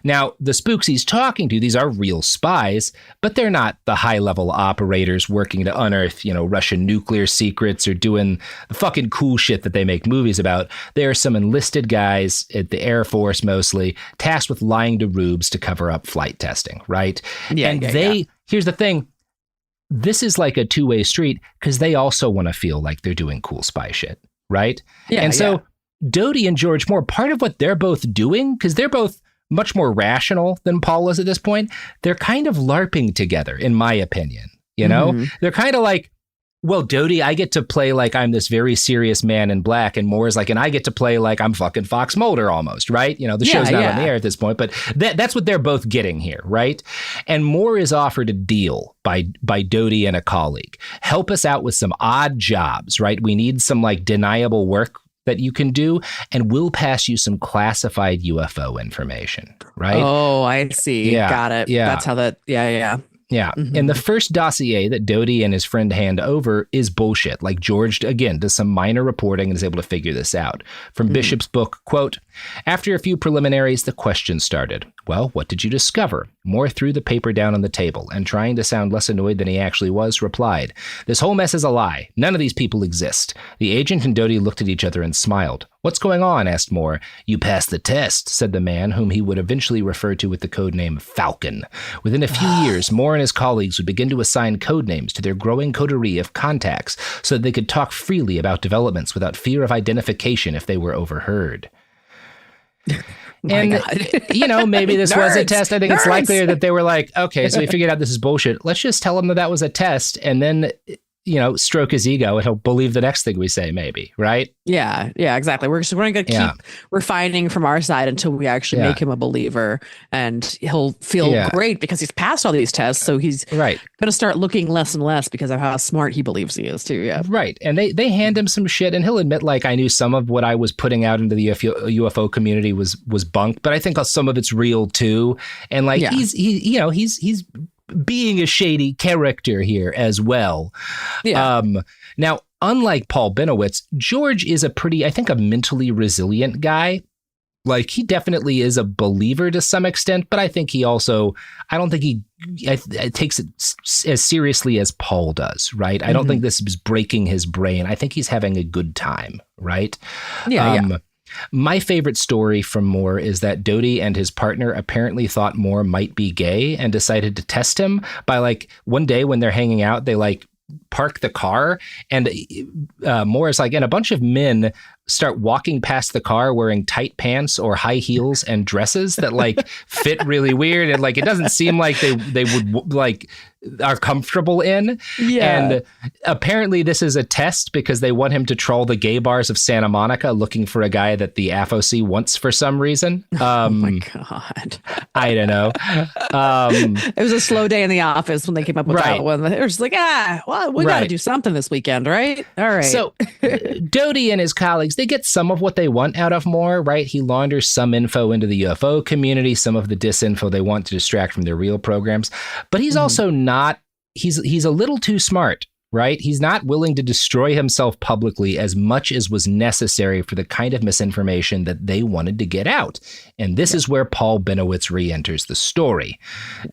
Now, the spooks he's talking to, these are real spies, but they're not the high-level operators working to unearth, Russian nuclear secrets or doing the fucking cool shit that they make movies about. There are some enlisted guys at the Air Force mostly, tasked with lying to rubes to cover up flight testing, right? Here's the thing, this is a two-way street because they also want to feel like they're doing cool spy shit. right? Yeah, and so Doty and George Moore, part of what they're both doing, because they're both much more rational than Paul is at this point, they're kind of LARPing together, in my opinion. You know, they're kind of like, well, Doty, I get to play like I'm this very serious man in black, and Moore's like, and I get to play like I'm fucking Fox Mulder almost, right? You know, the show's not on the air at this point, but that's what they're both getting here, right? And Moore is offered a deal by Doty and a colleague. Help us out with some odd jobs, right? We need some like deniable work that you can do, and we'll pass you some classified UFO information, right? Oh, I see. Yeah, got it. yeah. That's how that. Yeah. Yeah. And the first dossier that Doty and his friend hand over is bullshit. Like George, again, does some minor reporting and is able to figure this out. From Bishop's book, quote, after a few preliminaries, the question started. Well, what did you discover? Moore threw the paper down on the table and, trying to sound less annoyed than he actually was, replied, this whole mess is a lie. None of these people exist. The agent and Doty looked at each other and smiled. What's going on? Asked Moore. You passed the test, said the man, whom he would eventually refer to with the code name Falcon. Within a few years, Moore and his colleagues would begin to assign code names to their growing coterie of contacts so that they could talk freely about developments without fear of identification if they were overheard. And, you know, maybe this was a test. I think it's likelier that they were like, okay, so we figured out this is bullshit. Let's just tell him that was a test, and then, you know, stroke his ego and he'll believe the next thing we say, maybe, right? Yeah, exactly. We're going to keep refining from our side until we actually make him a believer, and he'll feel great because he's passed all these tests. So he's going to start looking less and less because of how smart he believes he is too. Yeah. Right. And they hand him some shit, and he'll admit, like, I knew some of what I was putting out into the UFO community was bunk, but I think some of it's real too. And like, he's being a shady character here as well. Yeah. Now, unlike Paul Bennewitz, George is a mentally resilient guy. Like, he definitely is a believer to some extent, but I think I don't think he takes it as seriously as Paul does, right? I don't think this is breaking his brain. I think he's having a good time, right? Yeah. My favorite story from Moore is that Doty and his partner apparently thought Moore might be gay and decided to test him by, like, one day when they're hanging out, they like park the car, and Moore is like, and a bunch of men start walking past the car wearing tight pants or high heels and dresses that like fit really weird, and like it doesn't seem like they would like are comfortable in. And apparently this is a test because they want him to troll the gay bars of Santa Monica looking for a guy that the AFOC wants for some reason. Oh my God. I don't know. It was a slow day in the office when they came up with that one. They were just like, well, we got to do something this weekend, right? All right. So Doty and his colleagues, they get some of what they want out of Moore, right? He launders some info into the UFO community, some of the disinfo they want to distract from their real programs. But he's also he's a little too smart, right? He's not willing to destroy himself publicly as much as was necessary for the kind of misinformation that they wanted to get out. And this is where Paul Bennewitz re-enters the story.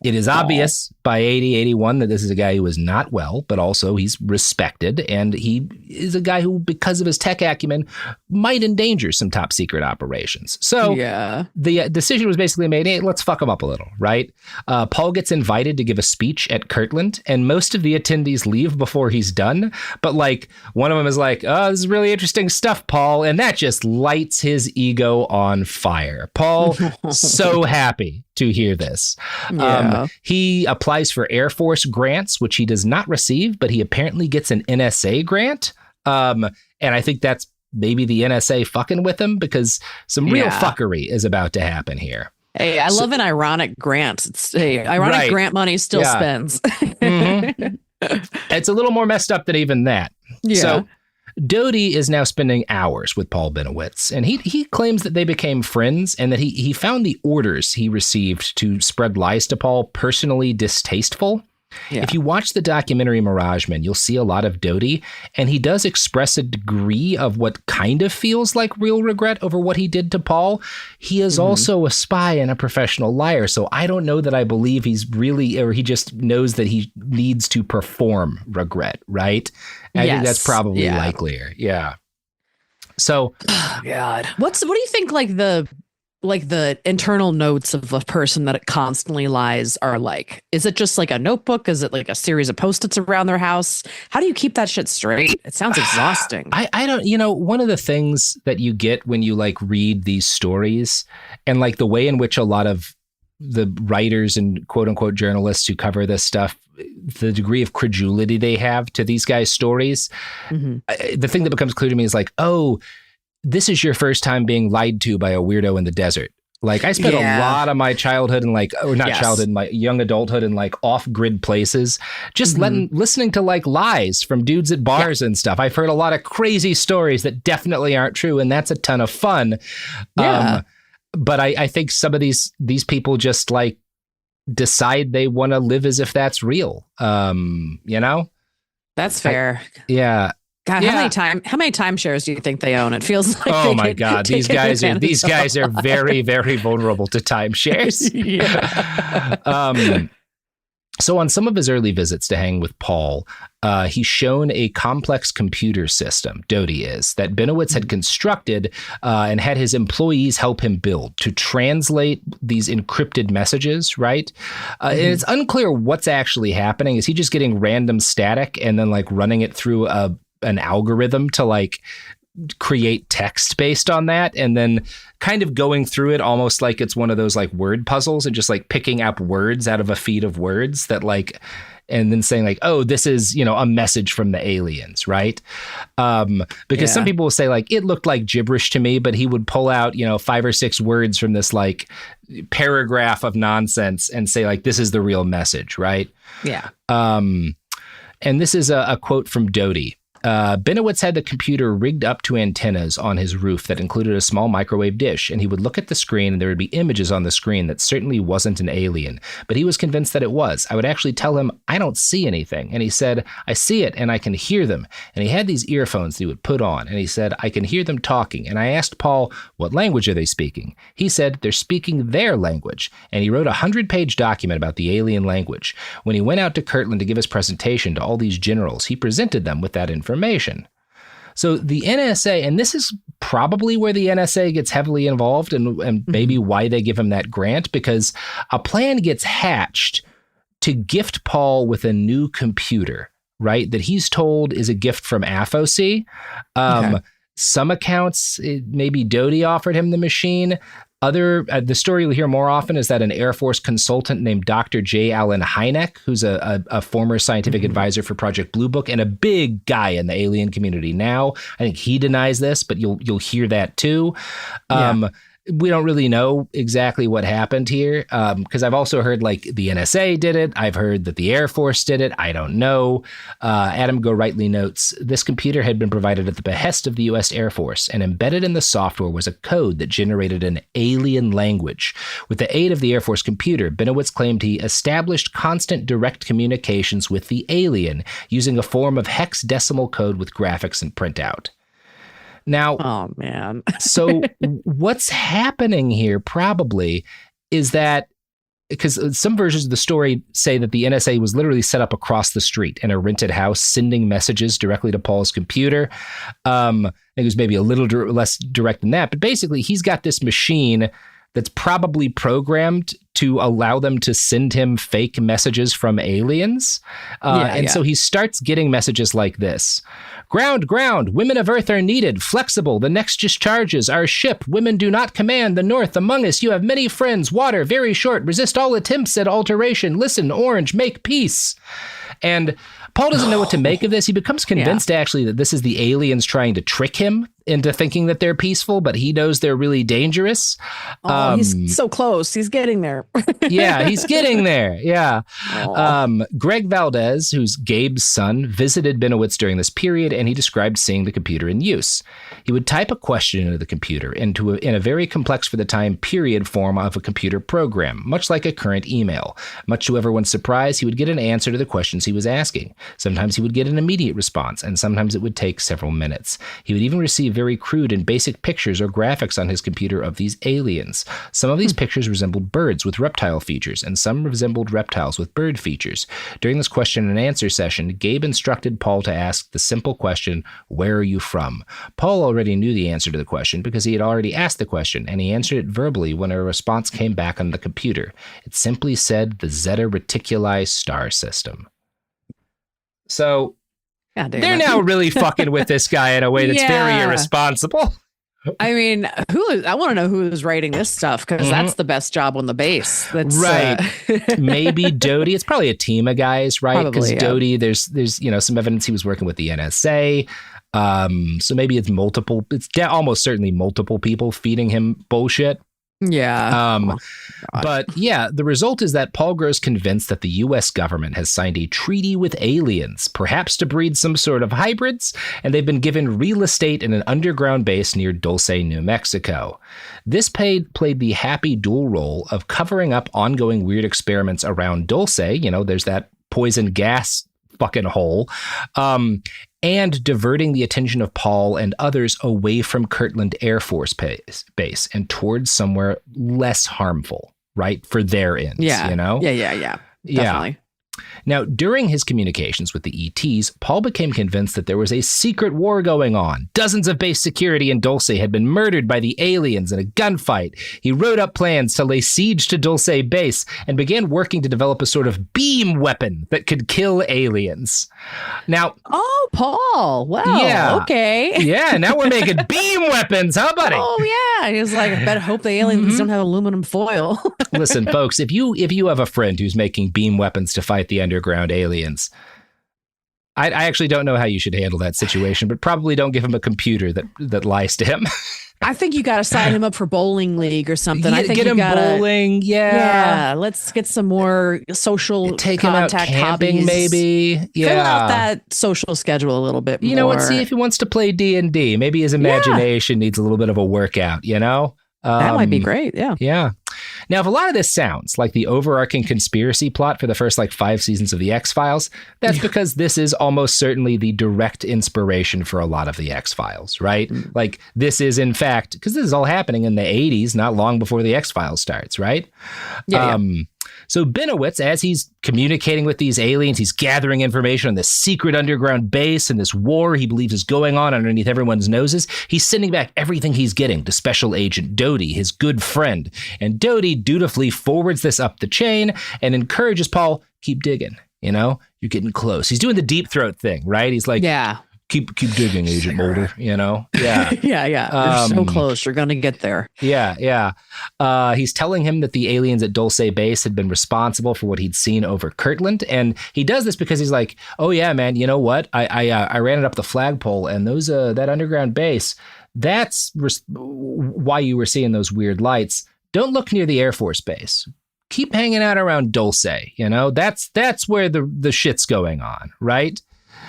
It is obvious by 81 that this is a guy who is not well, but also he's respected. And he is a guy who, because of his tech acumen, might endanger some top secret operations. So the decision was basically made, hey, let's fuck him up a little, right? Paul gets invited to give a speech at Kirtland, and most of the attendees leave before he's done. But like, one of them is like, oh, this is really interesting stuff, Paul. And that just lights his ego on fire. Paul, so happy to hear this. He applies for Air Force grants, which he does not receive, but he apparently gets an NSA grant. And I think that's maybe the NSA fucking with him, because some real fuckery is about to happen here. Hey, I love an ironic grant. Ironic grant money still spends. It's a little more messed up than even that. So Doty is now spending hours with Paul Bennewitz, and he claims that they became friends and that he found the orders he received to spread lies to Paul personally distasteful. If you watch the documentary Mirage Men, you'll see a lot of Doty, and he does express a degree of what kind of feels like real regret over what he did to Paul. He is also a spy and a professional liar, so I don't know that I believe he's really, or he just knows that he needs to perform regret, right? I think that's probably likelier. Yeah. So, God, what do you think? Like like the internal notes of the person that it constantly lies are like? Is it just like a notebook? Is it like a series of Post-its around their house? How do you keep that shit straight? It sounds exhausting. I don't, one of the things that you get when you like read these stories and like the way in which a lot of the writers and quote unquote journalists who cover this stuff, the degree of credulity they have to these guys' stories. The thing that becomes clear to me is like, oh, this is your first time being lied to by a weirdo in the desert. Like I spent a lot of my childhood and like, or not childhood, my young adulthood in like off-grid places, just listening to like lies from dudes at bars and stuff. I've heard a lot of crazy stories that definitely aren't true, and that's a ton of fun. But I think some of these people just like decide they want to live as if that's real. That's fair. God, how many timeshares do you think they own? It feels like oh my God, these guys are very, very vulnerable to timeshares. So on some of his early visits to hang with Paul, he's shown a complex computer system, Doty is, that Bennewitz had constructed and had his employees help him build to translate these encrypted messages, right? And it's unclear what's actually happening. Is he just getting random static and then like running it through an algorithm to like create text based on that, and then kind of going through it almost like it's one of those like word puzzles and just like picking up words out of a feed of words that like, and then saying like, oh, this is, a message from the aliens, right? Because some people will say like, it looked like gibberish to me, but he would pull out, 5 or 6 words from this like paragraph of nonsense and say like, this is the real message, right? Yeah. And this is a quote from Doty. Bennewitz had the computer rigged up to antennas on his roof that included a small microwave dish, and he would look at the screen and there would be images on the screen that certainly wasn't an alien, but he was convinced that it was. I would actually tell him, I don't see anything. And he said, I see it and I can hear them. And he had these earphones that he would put on, and he said, I can hear them talking. And I asked Paul, what language are they speaking? He said, they're speaking their language. And he wrote a 100-page document about the alien language. When he went out to Kirtland to give his presentation to all these generals, he presented them with that information. So the NSA, and this is probably where the NSA gets heavily involved and maybe why they give him that grant, because a plan gets hatched to gift Paul with a new computer, right? That he's told is a gift from AFOC. Some accounts, maybe Doty offered him the machine. The story you'll hear more often is that an Air Force consultant named Dr. J. Allen Hynek, who's a former scientific advisor for Project Blue Book and a big guy in the alien community now. I think he denies this, but you'll hear that too. We don't really know exactly what happened here, because I've also heard like the NSA did it. I've heard that the Air Force did it. I don't know. Adam Go rightly notes, this computer had been provided at the behest of the U.S. Air Force, and embedded in the software was a code that generated an alien language. With the aid of the Air Force computer, Bennewitz claimed he established constant direct communications with the alien using a form of hexadecimal code with graphics and printout. Now, oh man. So what's happening here probably is that, because some versions of the story say that the NSA was literally set up across the street in a rented house, sending messages directly to Paul's computer. It was maybe a little less direct than that, but basically he's got this machine that's probably programmed to allow them to send him fake messages from aliens. So he starts getting messages like this. Ground, women of Earth are needed, flexible, the next discharges, our ship, women do not command, the North among us, you have many friends, water, very short, resist all attempts at alteration, listen, orange, make peace. And Paul doesn't know what to make of this. He becomes convinced actually that this is the aliens trying to trick him into thinking that they're peaceful, but he knows they're really dangerous. He's so close. He's getting there. He's getting there. Yeah. Greg Valdez, who's Gabe's son, visited Bennewitz during this period, and he described seeing the computer in use. He would type a question into the computer in a very complex for the time period form of a computer program, much like a current email. Much to everyone's surprise, he would get an answer to the questions he was asking. Sometimes he would get an immediate response, and sometimes it would take several minutes. He would even receive very crude and basic pictures or graphics on his computer of these aliens. Some of these pictures resembled birds with reptile features, and some resembled reptiles with bird features. During this question and answer session, Gabe instructed Paul to ask the simple question, "Where are you from?" Paul already knew the answer to the question because he had already asked the question, and he answered it verbally when a response came back on the computer. It simply said the Zeta Reticuli star system. So they're now really fucking with this guy in a way that's very irresponsible. I mean, I want to know who is writing this stuff, because that's the best job on the base. That's, right. Maybe Doty. It's probably a team of guys, right? Because Doty, there's some evidence he was working with the NSA. So maybe it's multiple. It's almost certainly multiple people feeding him bullshit. Yeah. But yeah, the result is that Paul grows convinced that the U.S. government has signed a treaty with aliens, perhaps to breed some sort of hybrids, and they've been given real estate in an underground base near Dulce, New Mexico. This played the happy dual role of covering up ongoing weird experiments around Dulce. There's that poison gas fucking hole. And diverting the attention of Paul and others away from Kirtland Air Force Base and towards somewhere less harmful, right? For their ends, Yeah. Yeah. Definitely. Now, during his communications with the ETs, Paul became convinced that there was a secret war going on. Dozens of base security in Dulce had been murdered by the aliens in a gunfight. He wrote up plans to lay siege to Dulce base and began working to develop a sort of beam weapon that could kill aliens. Now, Paul. Wow. Yeah. Okay. Yeah. Now we're making beam weapons, huh, buddy? Oh yeah. He was like, I better hope the aliens don't have aluminum foil. Listen, folks, if you have a friend who's making beam weapons to fight the underground aliens, I actually don't know how you should handle that situation, but probably don't give him a computer that lies to him. I think you got to sign him up for bowling league or something. I think get him bowling. Yeah. Let's get some more social take him out camping, hobbies. Maybe. Yeah. Fill out that social schedule a little bit more. You know what? See if he wants to play D&D. Maybe his imagination needs a little bit of a workout, That might be great. Yeah. Yeah. Now, if a lot of this sounds like the overarching conspiracy plot for the first 5 seasons of the X-Files, that's because this is almost certainly the direct inspiration for a lot of the X-Files, right? Like this is, in fact, because this is all happening in the 80s, not long before the X-Files starts, right? Yeah. So Bennewitz, as he's communicating with these aliens, he's gathering information on this secret underground base and this war he believes is going on underneath everyone's noses. He's sending back everything he's getting to Special Agent Doty, his good friend. And Doty dutifully forwards this up the chain and encourages Paul, keep digging, you're getting close. He's doing the deep throat thing, right? He's like, keep digging, Agent Mulder, Yeah. Yeah. You're so close. You're going to get there. Yeah. He's telling him that the aliens at Dulce Base had been responsible for what he'd seen over Kirtland. And he does this because he's like, oh, yeah, man, you know what? I ran it up the flagpole, and that underground base, that's why you were seeing those weird lights. Don't look near the Air Force Base. Keep hanging out around Dulce. That's where the shit's going on, right?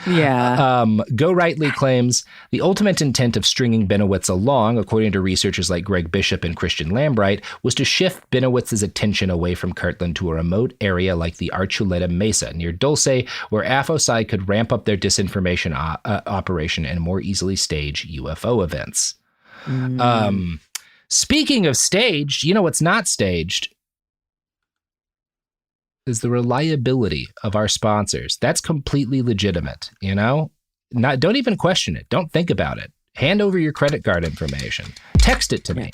Yeah. Go Rightly claims the ultimate intent of stringing Bennewitz along, according to researchers like Greg Bishop and Christian Lambright, was to shift Bennewitz's attention away from Kirtland to a remote area like the Archuleta Mesa near Dulce, where AFOSI could ramp up their disinformation operation and more easily stage UFO events. Speaking of staged, what's not staged? Is the reliability of our sponsors. That's completely legitimate, don't even question it. Don't think about it. Hand over your credit card information. Text it to me.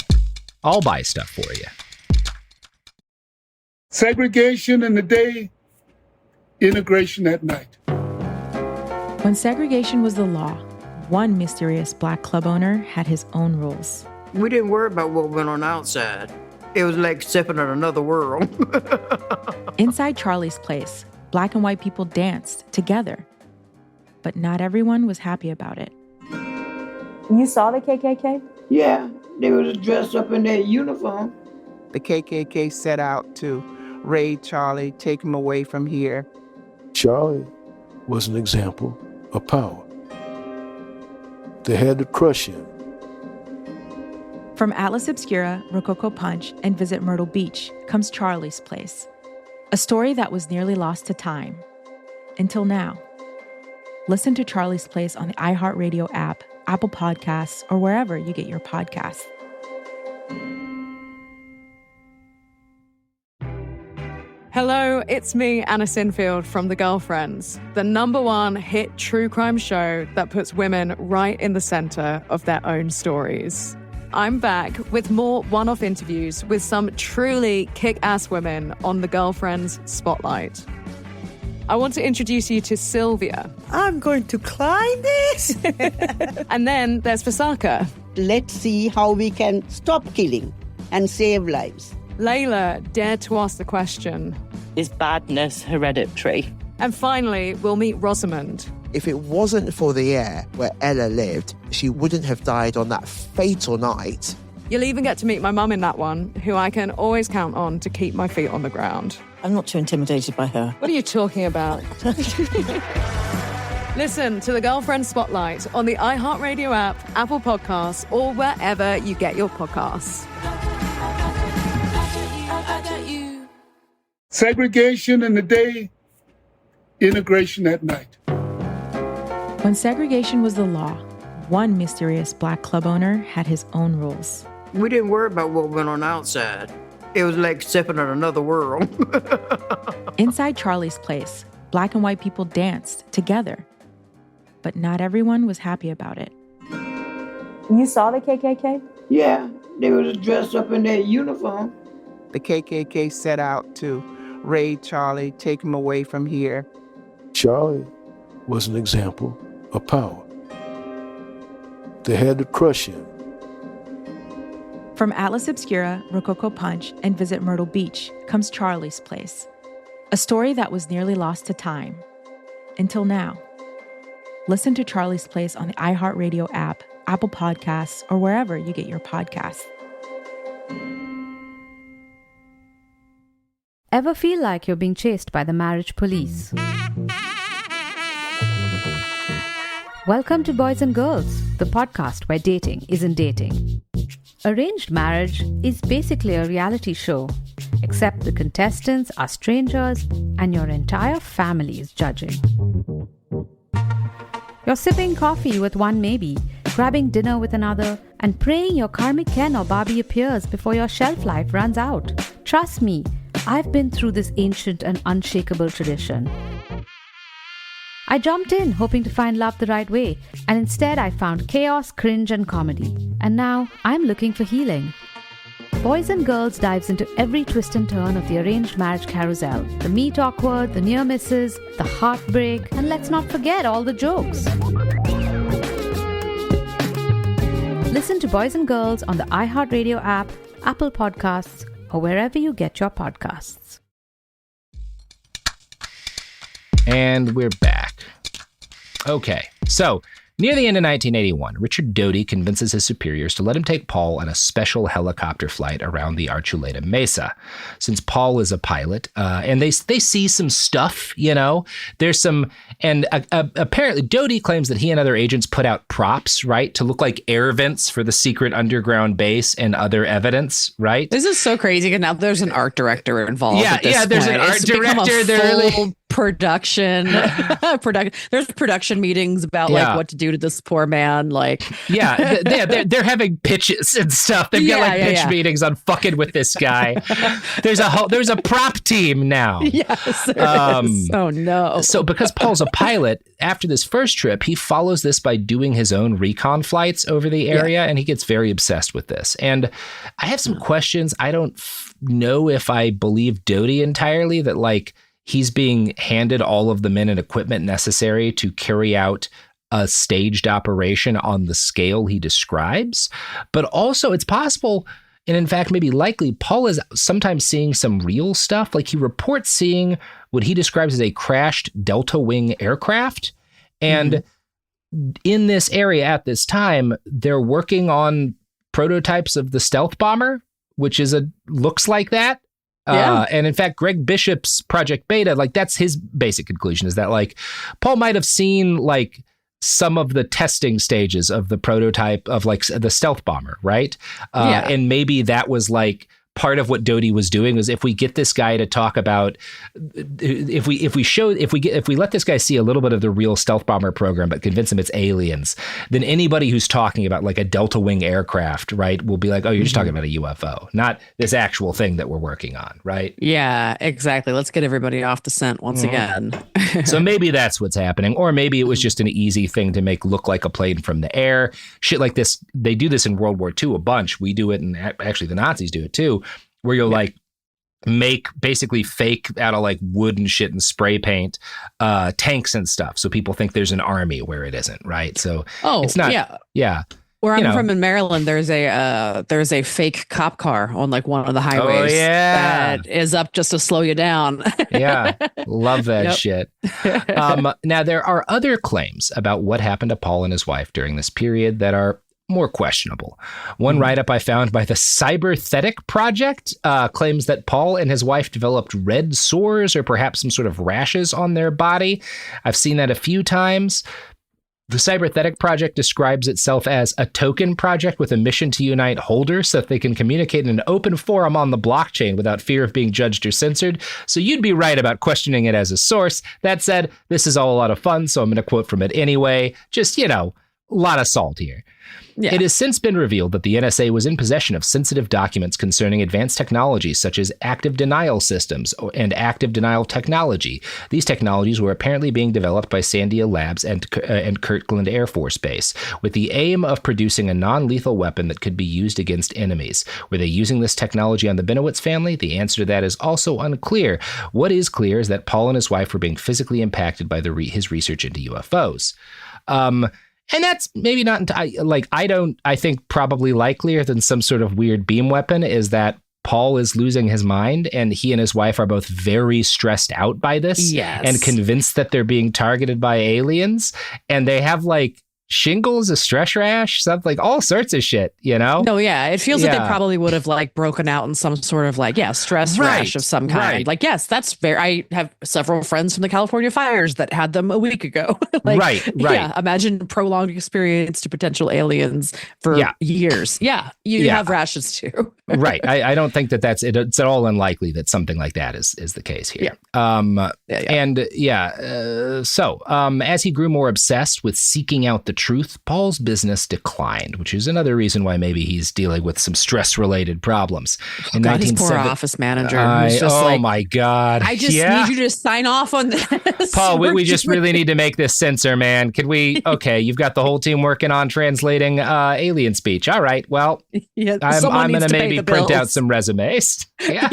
I'll buy stuff for you. Segregation in the day, integration at night. When segregation was the law, one mysterious black club owner had his own rules. We didn't worry about what went on outside. It was like stepping in another world. Inside Charlie's place, black and white people danced together. But not everyone was happy about it. You saw the KKK? Yeah, they was dressed up in their uniform. The KKK set out to raid Charlie, take him away from here. Charlie was an example of power. They had to crush him. From Atlas Obscura, Rococo Punch, and Visit Myrtle Beach comes Charlie's Place, a story that was nearly lost to time. Until now. Listen to Charlie's Place on the iHeartRadio app, Apple Podcasts, or wherever you get your podcasts. Hello, it's me, Anna Sinfield from The Girlfriends, the #1 hit true crime show that puts women right in the center of their own stories. I'm back with more one-off interviews with some truly kick-ass women on The Girlfriends Spotlight. I want to introduce you to Sylvia. I'm going to climb this. And then there's Fasaka. Let's see how we can stop killing and save lives. Layla dared to ask the question, is badness hereditary? And finally, we'll meet Rosamond. If it wasn't for the air where Ella lived, she wouldn't have died on that fatal night. You'll even get to meet my mum in that one, who I can always count on to keep my feet on the ground. I'm not too intimidated by her. What are you talking about? Listen to The Girlfriend Spotlight on the iHeartRadio app, Apple Podcasts, or wherever you get your podcasts. Segregation in the day, integration at night. When segregation was the law, one mysterious black club owner had his own rules. We didn't worry about what went on outside. It was like stepping in another world. Inside Charlie's place, black and white people danced together. But not everyone was happy about it. You saw the KKK? Yeah, they was dressed up in their uniform. The KKK set out to raid Charlie, take him away from here. Charlie was an example of power. They had to crush him. From Atlas Obscura, Rococo Punch, and Visit Myrtle Beach comes Charlie's Place, a story that was nearly lost to time. Until now. Listen to Charlie's Place on the iHeartRadio app, Apple Podcasts, or wherever you get your podcasts. Ever feel like you're being chased by the marriage police? Welcome to Boys and Girls, the podcast where dating isn't dating. Arranged marriage is basically a reality show, except the contestants are strangers and your entire family is judging. You're sipping coffee with one maybe, grabbing dinner with another, and praying your karmic Ken or Barbie appears before your shelf life runs out. Trust me, I've been through this ancient and unshakable tradition. I jumped in hoping to find love the right way, and instead I found chaos, cringe, and comedy. And now I'm looking for healing. Boys and Girls dives into every twist and turn of the arranged marriage carousel. The meet awkward, the near misses, the heartbreak, and let's not forget all the jokes. Listen to Boys and Girls on the iHeartRadio app, Apple Podcasts, or wherever you get your podcasts. And we're back. Okay, so near the end of 1981, Richard Doty convinces his superiors to let him take Paul on a special helicopter flight around the Archuleta Mesa. Since Paul is a pilot, and they see some stuff, there's some, and apparently Doty claims that he and other agents put out props, right, to look like air vents for the secret underground base and other evidence, right? This is so crazy, and now there's an art director involved. Yeah, there's an art director. They're really production. There's production meetings about like what to do to this poor man. Like, they're having pitches and stuff. They've got pitch meetings on fucking with this guy. There's a prop team now. Yes. Oh no. So because Paul's a pilot, after this first trip, he follows this by doing his own recon flights over the area, and he gets very obsessed with this. And I have some questions. I don't know if I believe Doty entirely that like he's being handed all of the men and equipment necessary to carry out a staged operation on the scale he describes. But also it's possible, and in fact, maybe likely, Paul is sometimes seeing some real stuff. Like he reports seeing what he describes as a crashed Delta Wing aircraft. And in this area at this time, they're working on prototypes of the stealth bomber, which looks like that. And in fact, Greg Bishop's Project Beta, like that's his basic conclusion, is that like Paul might have seen like some of the testing stages of the prototype of like the stealth bomber, right? And maybe that was like part of what Doty was doing was if we get this guy to talk about, if we let this guy see a little bit of the real stealth bomber program, but convince him it's aliens, then anybody who's talking about like a Delta Wing aircraft, right, will be like, oh, you're just talking about a UFO, not this actual thing that we're working on, right? Yeah, exactly. Let's get everybody off the scent once again. So maybe that's what's happening, or maybe it was just an easy thing to make look like a plane from the air. Shit like this, they do this in World War II a bunch. We do it, and actually the Nazis do it too, where you'll like make basically fake out of like wood and shit and spray paint tanks and stuff, so people think there's an army where it isn't, right? So it's not. Yeah. Where I'm from in Maryland, there's a fake cop car on like one of the highways that is up just to slow you down. Yeah, love that shit. Now, there are other claims about what happened to Paul and his wife during this period that are more questionable. One write-up I found by the Cyberthetic Project claims that Paul and his wife developed red sores or perhaps some sort of rashes on their body. I've seen that a few times. The Cyberthetic Project describes itself as a token project with a mission to unite holders so that they can communicate in an open forum on the blockchain without fear of being judged or censored. So you'd be right about questioning it as a source. That said, this is all a lot of fun, so I'm going to quote from it anyway. Just, a lot of salt here. Yeah. It has since been revealed that the NSA was in possession of sensitive documents concerning advanced technologies such as active denial systems and active denial technology. These technologies were apparently being developed by Sandia Labs and Kirtland Air Force Base with the aim of producing a non-lethal weapon that could be used against enemies. Were they using this technology on the Bennewitz family? The answer to that is also unclear. What is clear is that Paul and his wife were being physically impacted by his research into UFOs. And that's maybe not, I think probably likelier than some sort of weird beam weapon is that Paul is losing his mind and he and his wife are both very stressed out by this and convinced that they're being targeted by aliens. And they have like shingles, a stress rash, something like all sorts of shit, No, yeah. It feels like they probably would have like broken out in some sort of like, stress rash of some kind. Right. Like, yes, that's very, I have several friends from the California fires that had them a week ago. Right. Yeah. Imagine prolonged experience to potential aliens for years. Yeah. You have rashes too. Right. I don't think that's it. It's at all unlikely that something like that is the case here. So as he grew more obsessed with seeking out the truth, Paul's business declined, which is another reason why maybe he's dealing with some stress-related problems. In his poor office manager. My God. I just need you to sign off on this. Paul, we just really need to make this censor, man. Could we? Okay, you've got the whole team working on translating alien speech. All right, well, I'm going to maybe print out some resumes. Yeah,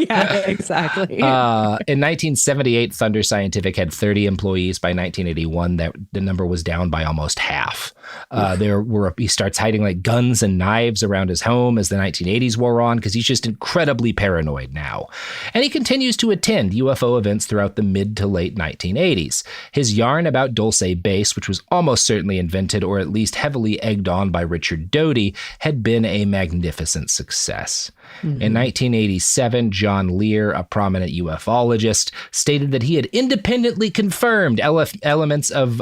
exactly. In 1978, Thunder Scientific had 30 employees. By 1981, the number was down by almost half. He starts hiding like guns and knives around his home as the 1980s wore on because he's just incredibly paranoid now. And he continues to attend UFO events throughout the mid to late 1980s. His yarn about Dulce Base, which was almost certainly invented or at least heavily egged on by Richard Doty, had been a magnificent success. In 1987, John Lear, a prominent ufologist, stated that he had independently confirmed elements of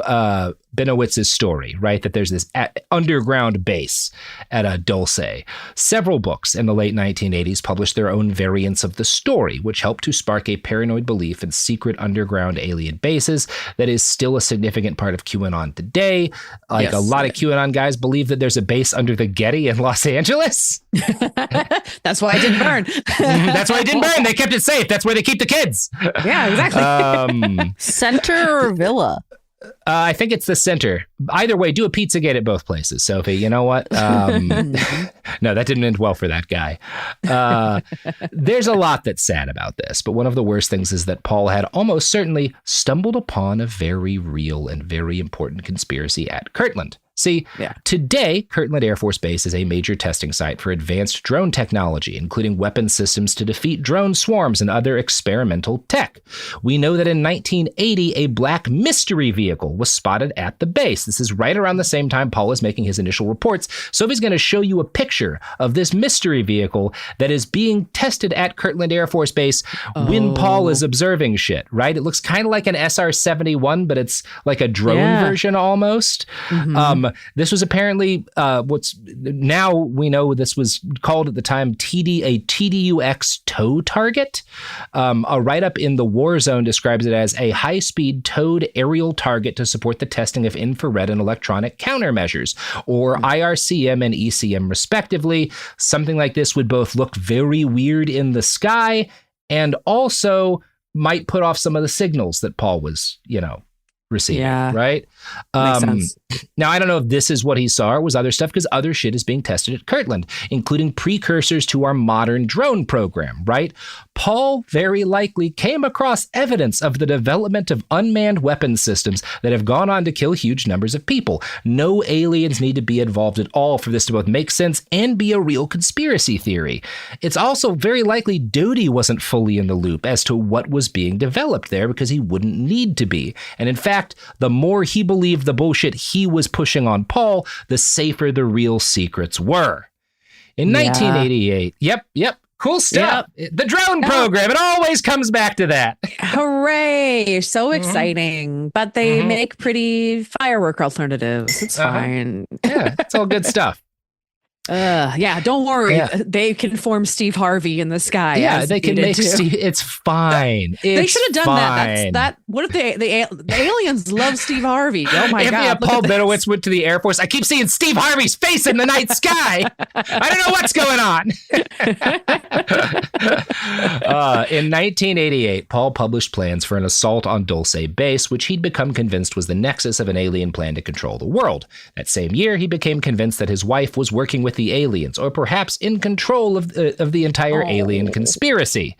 Bennewitz's story, right? That there's this underground base at Dulce. Several books in the late 1980s published their own variants of the story, which helped to spark a paranoid belief in secret underground alien bases that is still a significant part of QAnon today. A lot of QAnon guys believe that there's a base under the Getty in Los Angeles. That's why it didn't burn. That's why it didn't burn. They kept it safe. That's where they keep the kids. Yeah, exactly. Center or villa? I think it's the center. Either way, do a Pizzagate at both places, Sophie. You know what? No, that didn't end well for that guy. There's a lot that's sad about this, but one of the worst things is that Paul had almost certainly stumbled upon a very real and very important conspiracy at Kirtland. See, today, Kirtland Air Force Base is a major testing site for advanced drone technology, including weapon systems to defeat drone swarms and other experimental tech. We know that in 1980, a black mystery vehicle was spotted at the base. This is right around the same time Paul is making his initial reports. So he's going to show you a picture of this mystery vehicle that is being tested at Kirtland Air Force Base when Paul is observing shit, right? It looks kind of like an SR-71, but it's like a drone version almost. Mm-hmm. This was apparently what's now we know this was called at the time a TDUX tow target. A write-up in the War Zone describes it as a high-speed towed aerial target to support the testing of infrared and electronic countermeasures, or IRCM and ECM respectively. Something like this would both look very weird in the sky and also might put off some of the signals that Paul was, receiving, right? Makes sense. Now, I don't know if this is what he saw or was other stuff, because other shit is being tested at Kirtland, including precursors to our modern drone program, right? Paul very likely came across evidence of the development of unmanned weapons systems that have gone on to kill huge numbers of people. No aliens need to be involved at all for this to both make sense and be a real conspiracy theory. It's also very likely Doty wasn't fully in the loop as to what was being developed there, because he wouldn't need to be. And in fact, the more he believed the bullshit he was pushing on Paul, the safer the real secrets were. In 1988, yep, cool stuff. Yep. The drone program, it always comes back to that. Hooray, so exciting. But they make pretty firework alternatives. It's fine. Yeah, it's all good stuff. Don't worry. Yeah. They can form Steve Harvey in the sky. Yeah, they can make Steve. It's fine. They should have done that. That's what if the aliens love Steve Harvey? Oh my God! Yeah, Paul Bennewitz went to the Air Force. I keep seeing Steve Harvey's face in the night sky. I don't know what's going on. In 1988, Paul published plans for an assault on Dulce Base, which he'd become convinced was the nexus of an alien plan to control the world. That same year, he became convinced that his wife was working with the aliens, or perhaps in control of the entire alien conspiracy.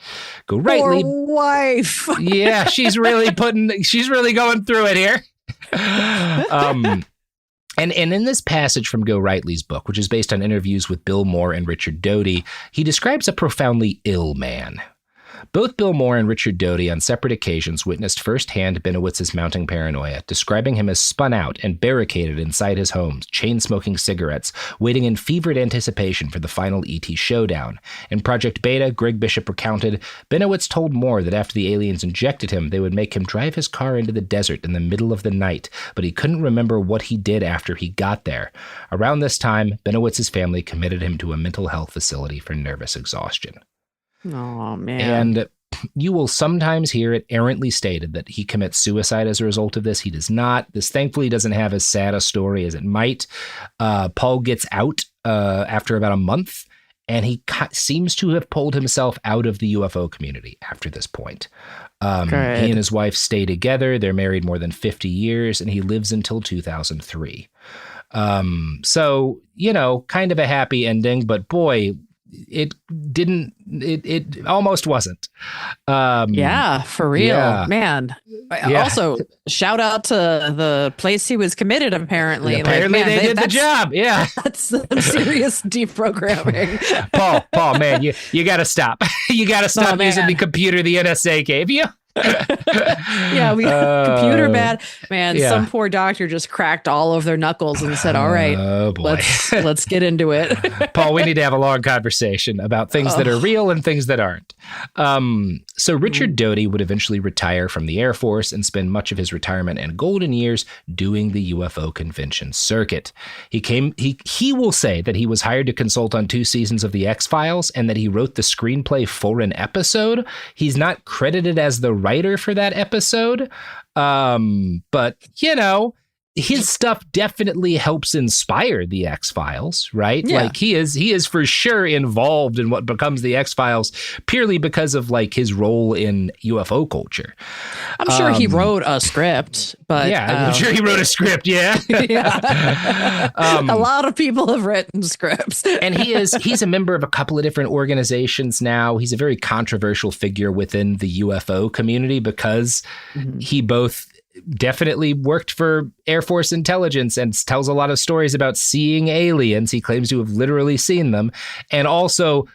Go rightly, poor wife. Yeah, she's really going through it here. And in this passage from Go Rightly's book, which is based on interviews with Bill Moore and Richard Doty, he describes a profoundly ill man. Both Bill Moore and Richard Doty on separate occasions witnessed firsthand Bennewitz's mounting paranoia, describing him as spun out and barricaded inside his home, chain-smoking cigarettes, waiting in fevered anticipation for the final ET showdown. In Project Beta, Greg Bishop recounted, Bennewitz told Moore that after the aliens injected him, they would make him drive his car into the desert in the middle of the night, but he couldn't remember what he did after he got there. Around this time, Bennewitz's family committed him to a mental health facility for nervous exhaustion. Oh, man. And you will sometimes hear it errantly stated that he commits suicide as a result of this. He does not. This thankfully doesn't have as sad a story as it might. Paul gets out after about a month, and he seems to have pulled himself out of the UFO community after this point. He and his wife stay together. They're married more than 50 years, and he lives until 2003. So, kind of a happy ending, but boy, it almost wasn't. For real, man. Also, shout out to the place he was committed. Apparently, they did the job. Yeah, that's some serious deprogramming. Paul, man, you got to stop. You got to stop using the computer the NSA gave you. We computer bad, man. Some poor doctor just cracked all of their knuckles and said, all right, let's get into it. Paul, we need to have a long conversation about things that are real and things that aren't. So Richard Doty would eventually retire from the Air Force and spend much of his retirement and golden years doing the UFO convention circuit. He will say that he was hired to consult on 2 seasons of the X-Files and that he wrote the screenplay for an episode. He's not credited as the writer for that episode, but his stuff definitely helps inspire the X-Files, right? Yeah. Like he is for sure involved in what becomes the X-Files purely because of like his role in UFO culture. I'm sure he wrote a script, but I'm sure he wrote a script. Yeah. A lot of people have written scripts, and he's a member of a couple of different organizations now. He's a very controversial figure within the UFO community because he both definitely worked for Air Force intelligence and tells a lot of stories about seeing aliens. He claims to have literally seen them, and also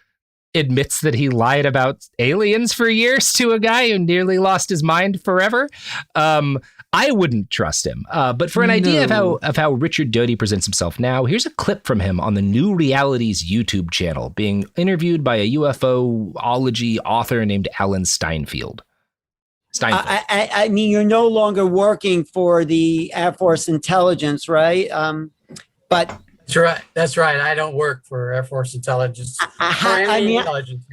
admits that he lied about aliens for years to a guy who nearly lost his mind forever. I wouldn't trust him. But for an idea of how Richard Doty presents himself now, here's a clip from him on the New Realities YouTube channel being interviewed by a UFO-ology author named Alan Steinfeld. I mean, you're no longer working for the Air Force intelligence, right? But that's right. That's right. I don't work for Air Force intelligence. Intelligence.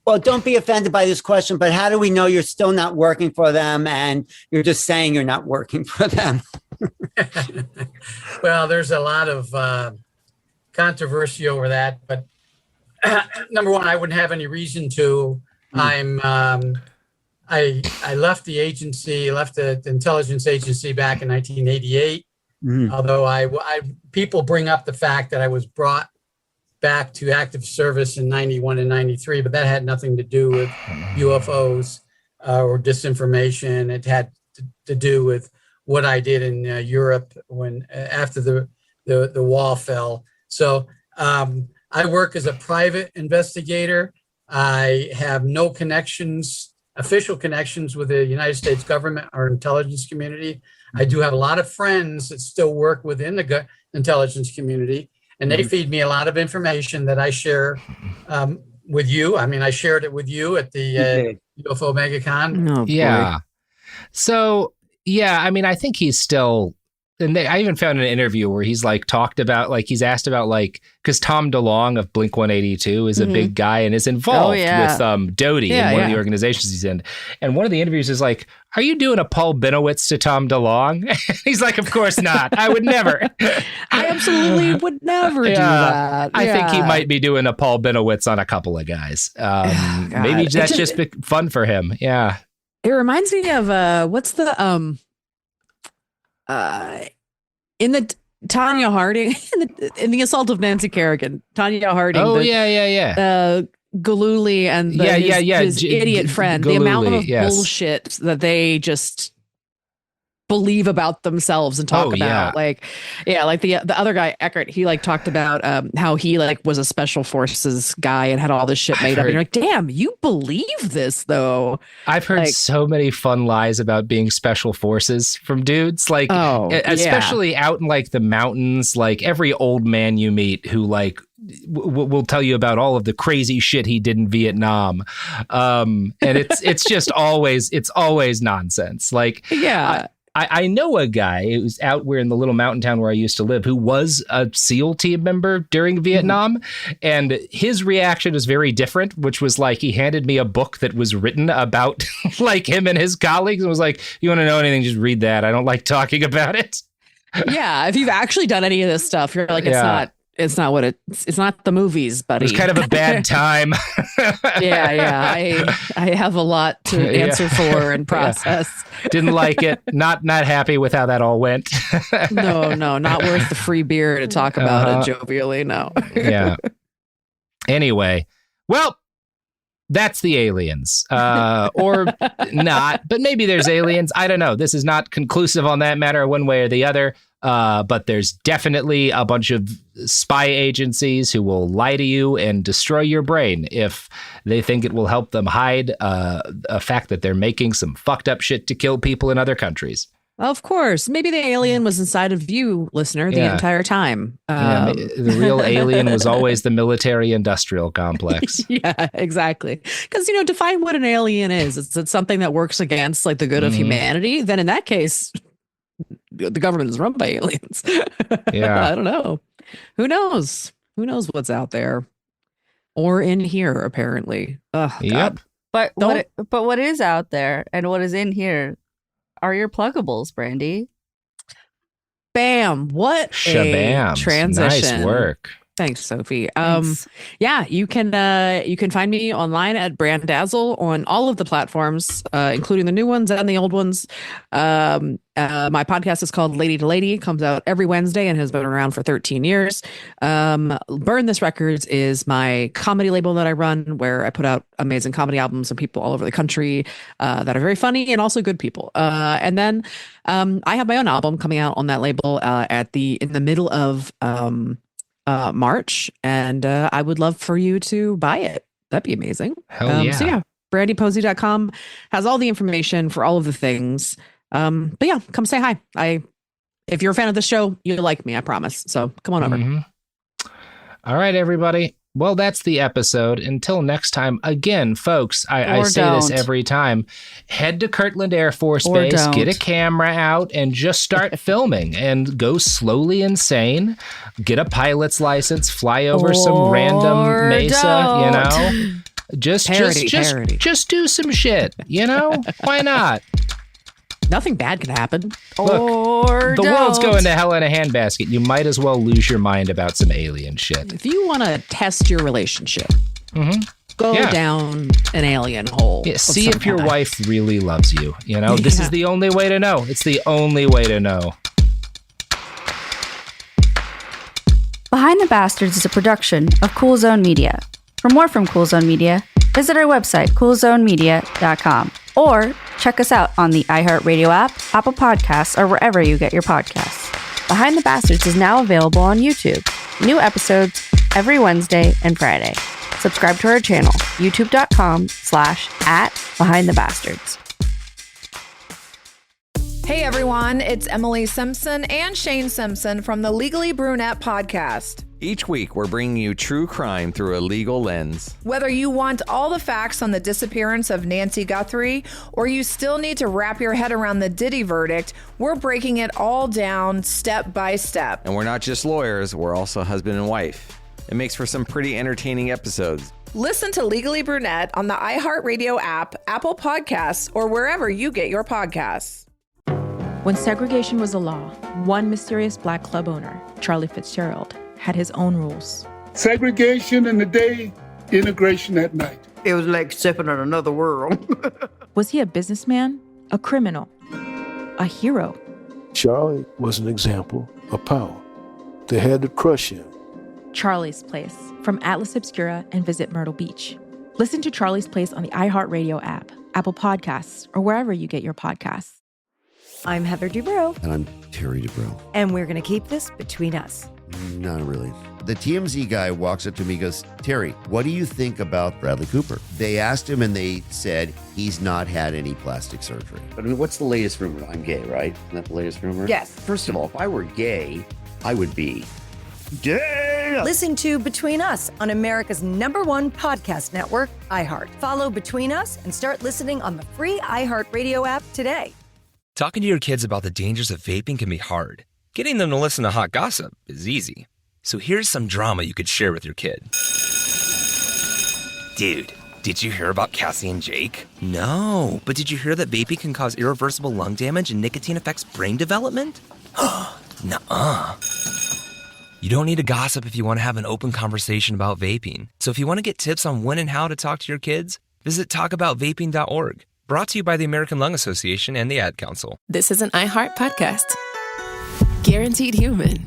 Well, don't be offended by this question, but how do we know you're still not working for them and you're just saying you're not working for them? Well, there's a lot of controversy over that, but number one, I wouldn't have any reason to. I left the agency, left the intelligence agency back in 1988. Although people bring up the fact that I was brought back to active service in 91 and 93, but that had nothing to do with UFOs or disinformation. It had to do with what I did in Europe after the wall fell. So I work as a private investigator. I have no official connections with the United States government or intelligence community. I do have a lot of friends that still work within the intelligence community, and they feed me a lot of information that I share with you. I mean, I shared it with you at the UFO MegaCon. Yeah. So, yeah, I mean, I think he's still, and I even found an interview where he's talked about, he's asked about because Tom DeLonge of Blink-182 is a big guy and is involved with Doty in one of the organizations he's in. And one of the interviews is are you doing a Paul Bennewitz to Tom DeLonge? He's like, of course not. I would never. I absolutely would never do that. I think he might be doing a Paul Bennewitz on a couple of guys. Maybe that's just fun for him. Yeah. It reminds me of what's the in the Tanya Harding in the Assault of Nancy Kerrigan, Tanya Harding. Oh, Galooly and his idiot friend. Galooly, the amount of bullshit that they just believe about themselves and talk about. The other guy, Eckert, he talked about how he was a special forces guy and had all this shit made up. And you're like, damn, you believe this though. I've heard so many fun lies about being special forces from dudes, especially out in the mountains. Every old man you meet who will tell you about all of the crazy shit he did in Vietnam. And it's just always nonsense. I know a guy who's out where in the little mountain town where I used to live who was a SEAL team member during Vietnam. And his reaction is very different, which was he handed me a book that was written about him and his colleagues and was like, you want to know anything, just read that. I don't like talking about it. Yeah. If you've actually done any of this stuff, you're it's not what it's not the movies, buddy. It was kind of a bad time. I have a lot to answer for and process. Didn't like it. Not happy with how that all went. No, not worth the free beer to talk about it jovially. No. Yeah. Anyway, well, that's the aliens. Or not, but maybe there's aliens. I don't know. This is not conclusive on that matter one way or the other. But there's definitely a bunch of spy agencies who will lie to you and destroy your brain if they think it will help them hide a fact that they're making some fucked up shit to kill people in other countries. Of course. Maybe the alien was inside of you, listener, the entire time. The real alien was always the military-industrial complex. Yeah, exactly. Because, define what an alien is. It's something that works against the good of humanity. Then in that case, the government is run by aliens. Yeah. I don't know. Who knows? Who knows what's out there or in here, apparently. Yep. But what is out there and what is in here are your pluggables, Brandie. Bam. What Shabam. A transition. Nice work. Thanks, Sophie. Thanks. You can find me online at Brandazzle on all of the platforms, including the new ones and the old ones. My podcast is called Lady to Lady. It comes out every Wednesday and has been around for 13 years. Burn This Records is my comedy label that I run, where I put out amazing comedy albums and people all over the country that are very funny and also good people. And then I have my own album coming out on that label in the middle of March, and I would love for you to buy it. That'd be amazing. Hell yeah. So yeah, BrandiePosey.com has all the information for all of the things. But yeah, come say hi. If you're a fan of the show, you'll like me, I promise. So come on over. Mm-hmm. All right, everybody. Well, that's the episode. Until next time, again, folks, I say this every time. Head to Kirtland Air Force Base, get a camera out, and just start filming and go slowly insane. Get a pilot's license, fly over some random mesa, you know? Just do some shit, you know? Why not? Nothing bad could happen. Look, the world's going to hell in a handbasket. You might as well lose your mind about some alien shit. If you want to test your relationship, go down an alien hole. Yeah, see if your wife really loves you. You know, this is the only way to know. It's the only way to know. Behind the Bastards is a production of Cool Zone Media. For more from Cool Zone Media, visit our website, coolzonemedia.com, or check us out on the iHeartRadio app, Apple Podcasts, or wherever you get your podcasts. Behind the Bastards is now available on YouTube. New episodes every Wednesday and Friday. Subscribe to our channel, youtube.com/@BehindTheBastards. Hey everyone, it's Emily Simpson and Shane Simpson from the Legally Brunette podcast. Each week, we're bringing you true crime through a legal lens. Whether you want all the facts on the disappearance of Nancy Guthrie, or you still need to wrap your head around the Diddy verdict, we're breaking it all down step by step. And we're not just lawyers, we're also husband and wife. It makes for some pretty entertaining episodes. Listen to Legally Brunette on the iHeartRadio app, Apple Podcasts, or wherever you get your podcasts. When segregation was a law, one mysterious black club owner, Charlie Fitzgerald, had his own rules. Segregation in the day, integration at night. It was like stepping in another world. Was he a businessman, a criminal, a hero? Charlie was an example of power. They had to crush him. Charlie's Place, from Atlas Obscura and Visit Myrtle Beach. Listen to Charlie's Place on the iHeartRadio app, Apple Podcasts, or wherever you get your podcasts. I'm Heather Dubrow. And I'm Terry Dubrow. And we're going to keep this between us. Not really. The TMZ guy walks up to me and goes, Terry, what do you think about Bradley Cooper? They asked him and they said he's not had any plastic surgery. But I mean, what's the latest rumor? I'm gay, right? Isn't that the latest rumor? Yes. First of all, if I were gay, I would be gay. Listen to Between Us on America's #1 podcast network, iHeart. Follow Between Us and start listening on the free iHeartRadio app today. Talking to your kids about the dangers of vaping can be hard. Getting them to listen to hot gossip is easy. So here's some drama you could share with your kid. Dude, did you hear about Cassie and Jake? No, but did you hear that vaping can cause irreversible lung damage and nicotine affects brain development? Nuh-uh. You don't need to gossip if you want to have an open conversation about vaping. So if you want to get tips on when and how to talk to your kids, visit talkaboutvaping.org. Brought to you by the American Lung Association and the Ad Council. This is an iHeart podcast. Guaranteed Human.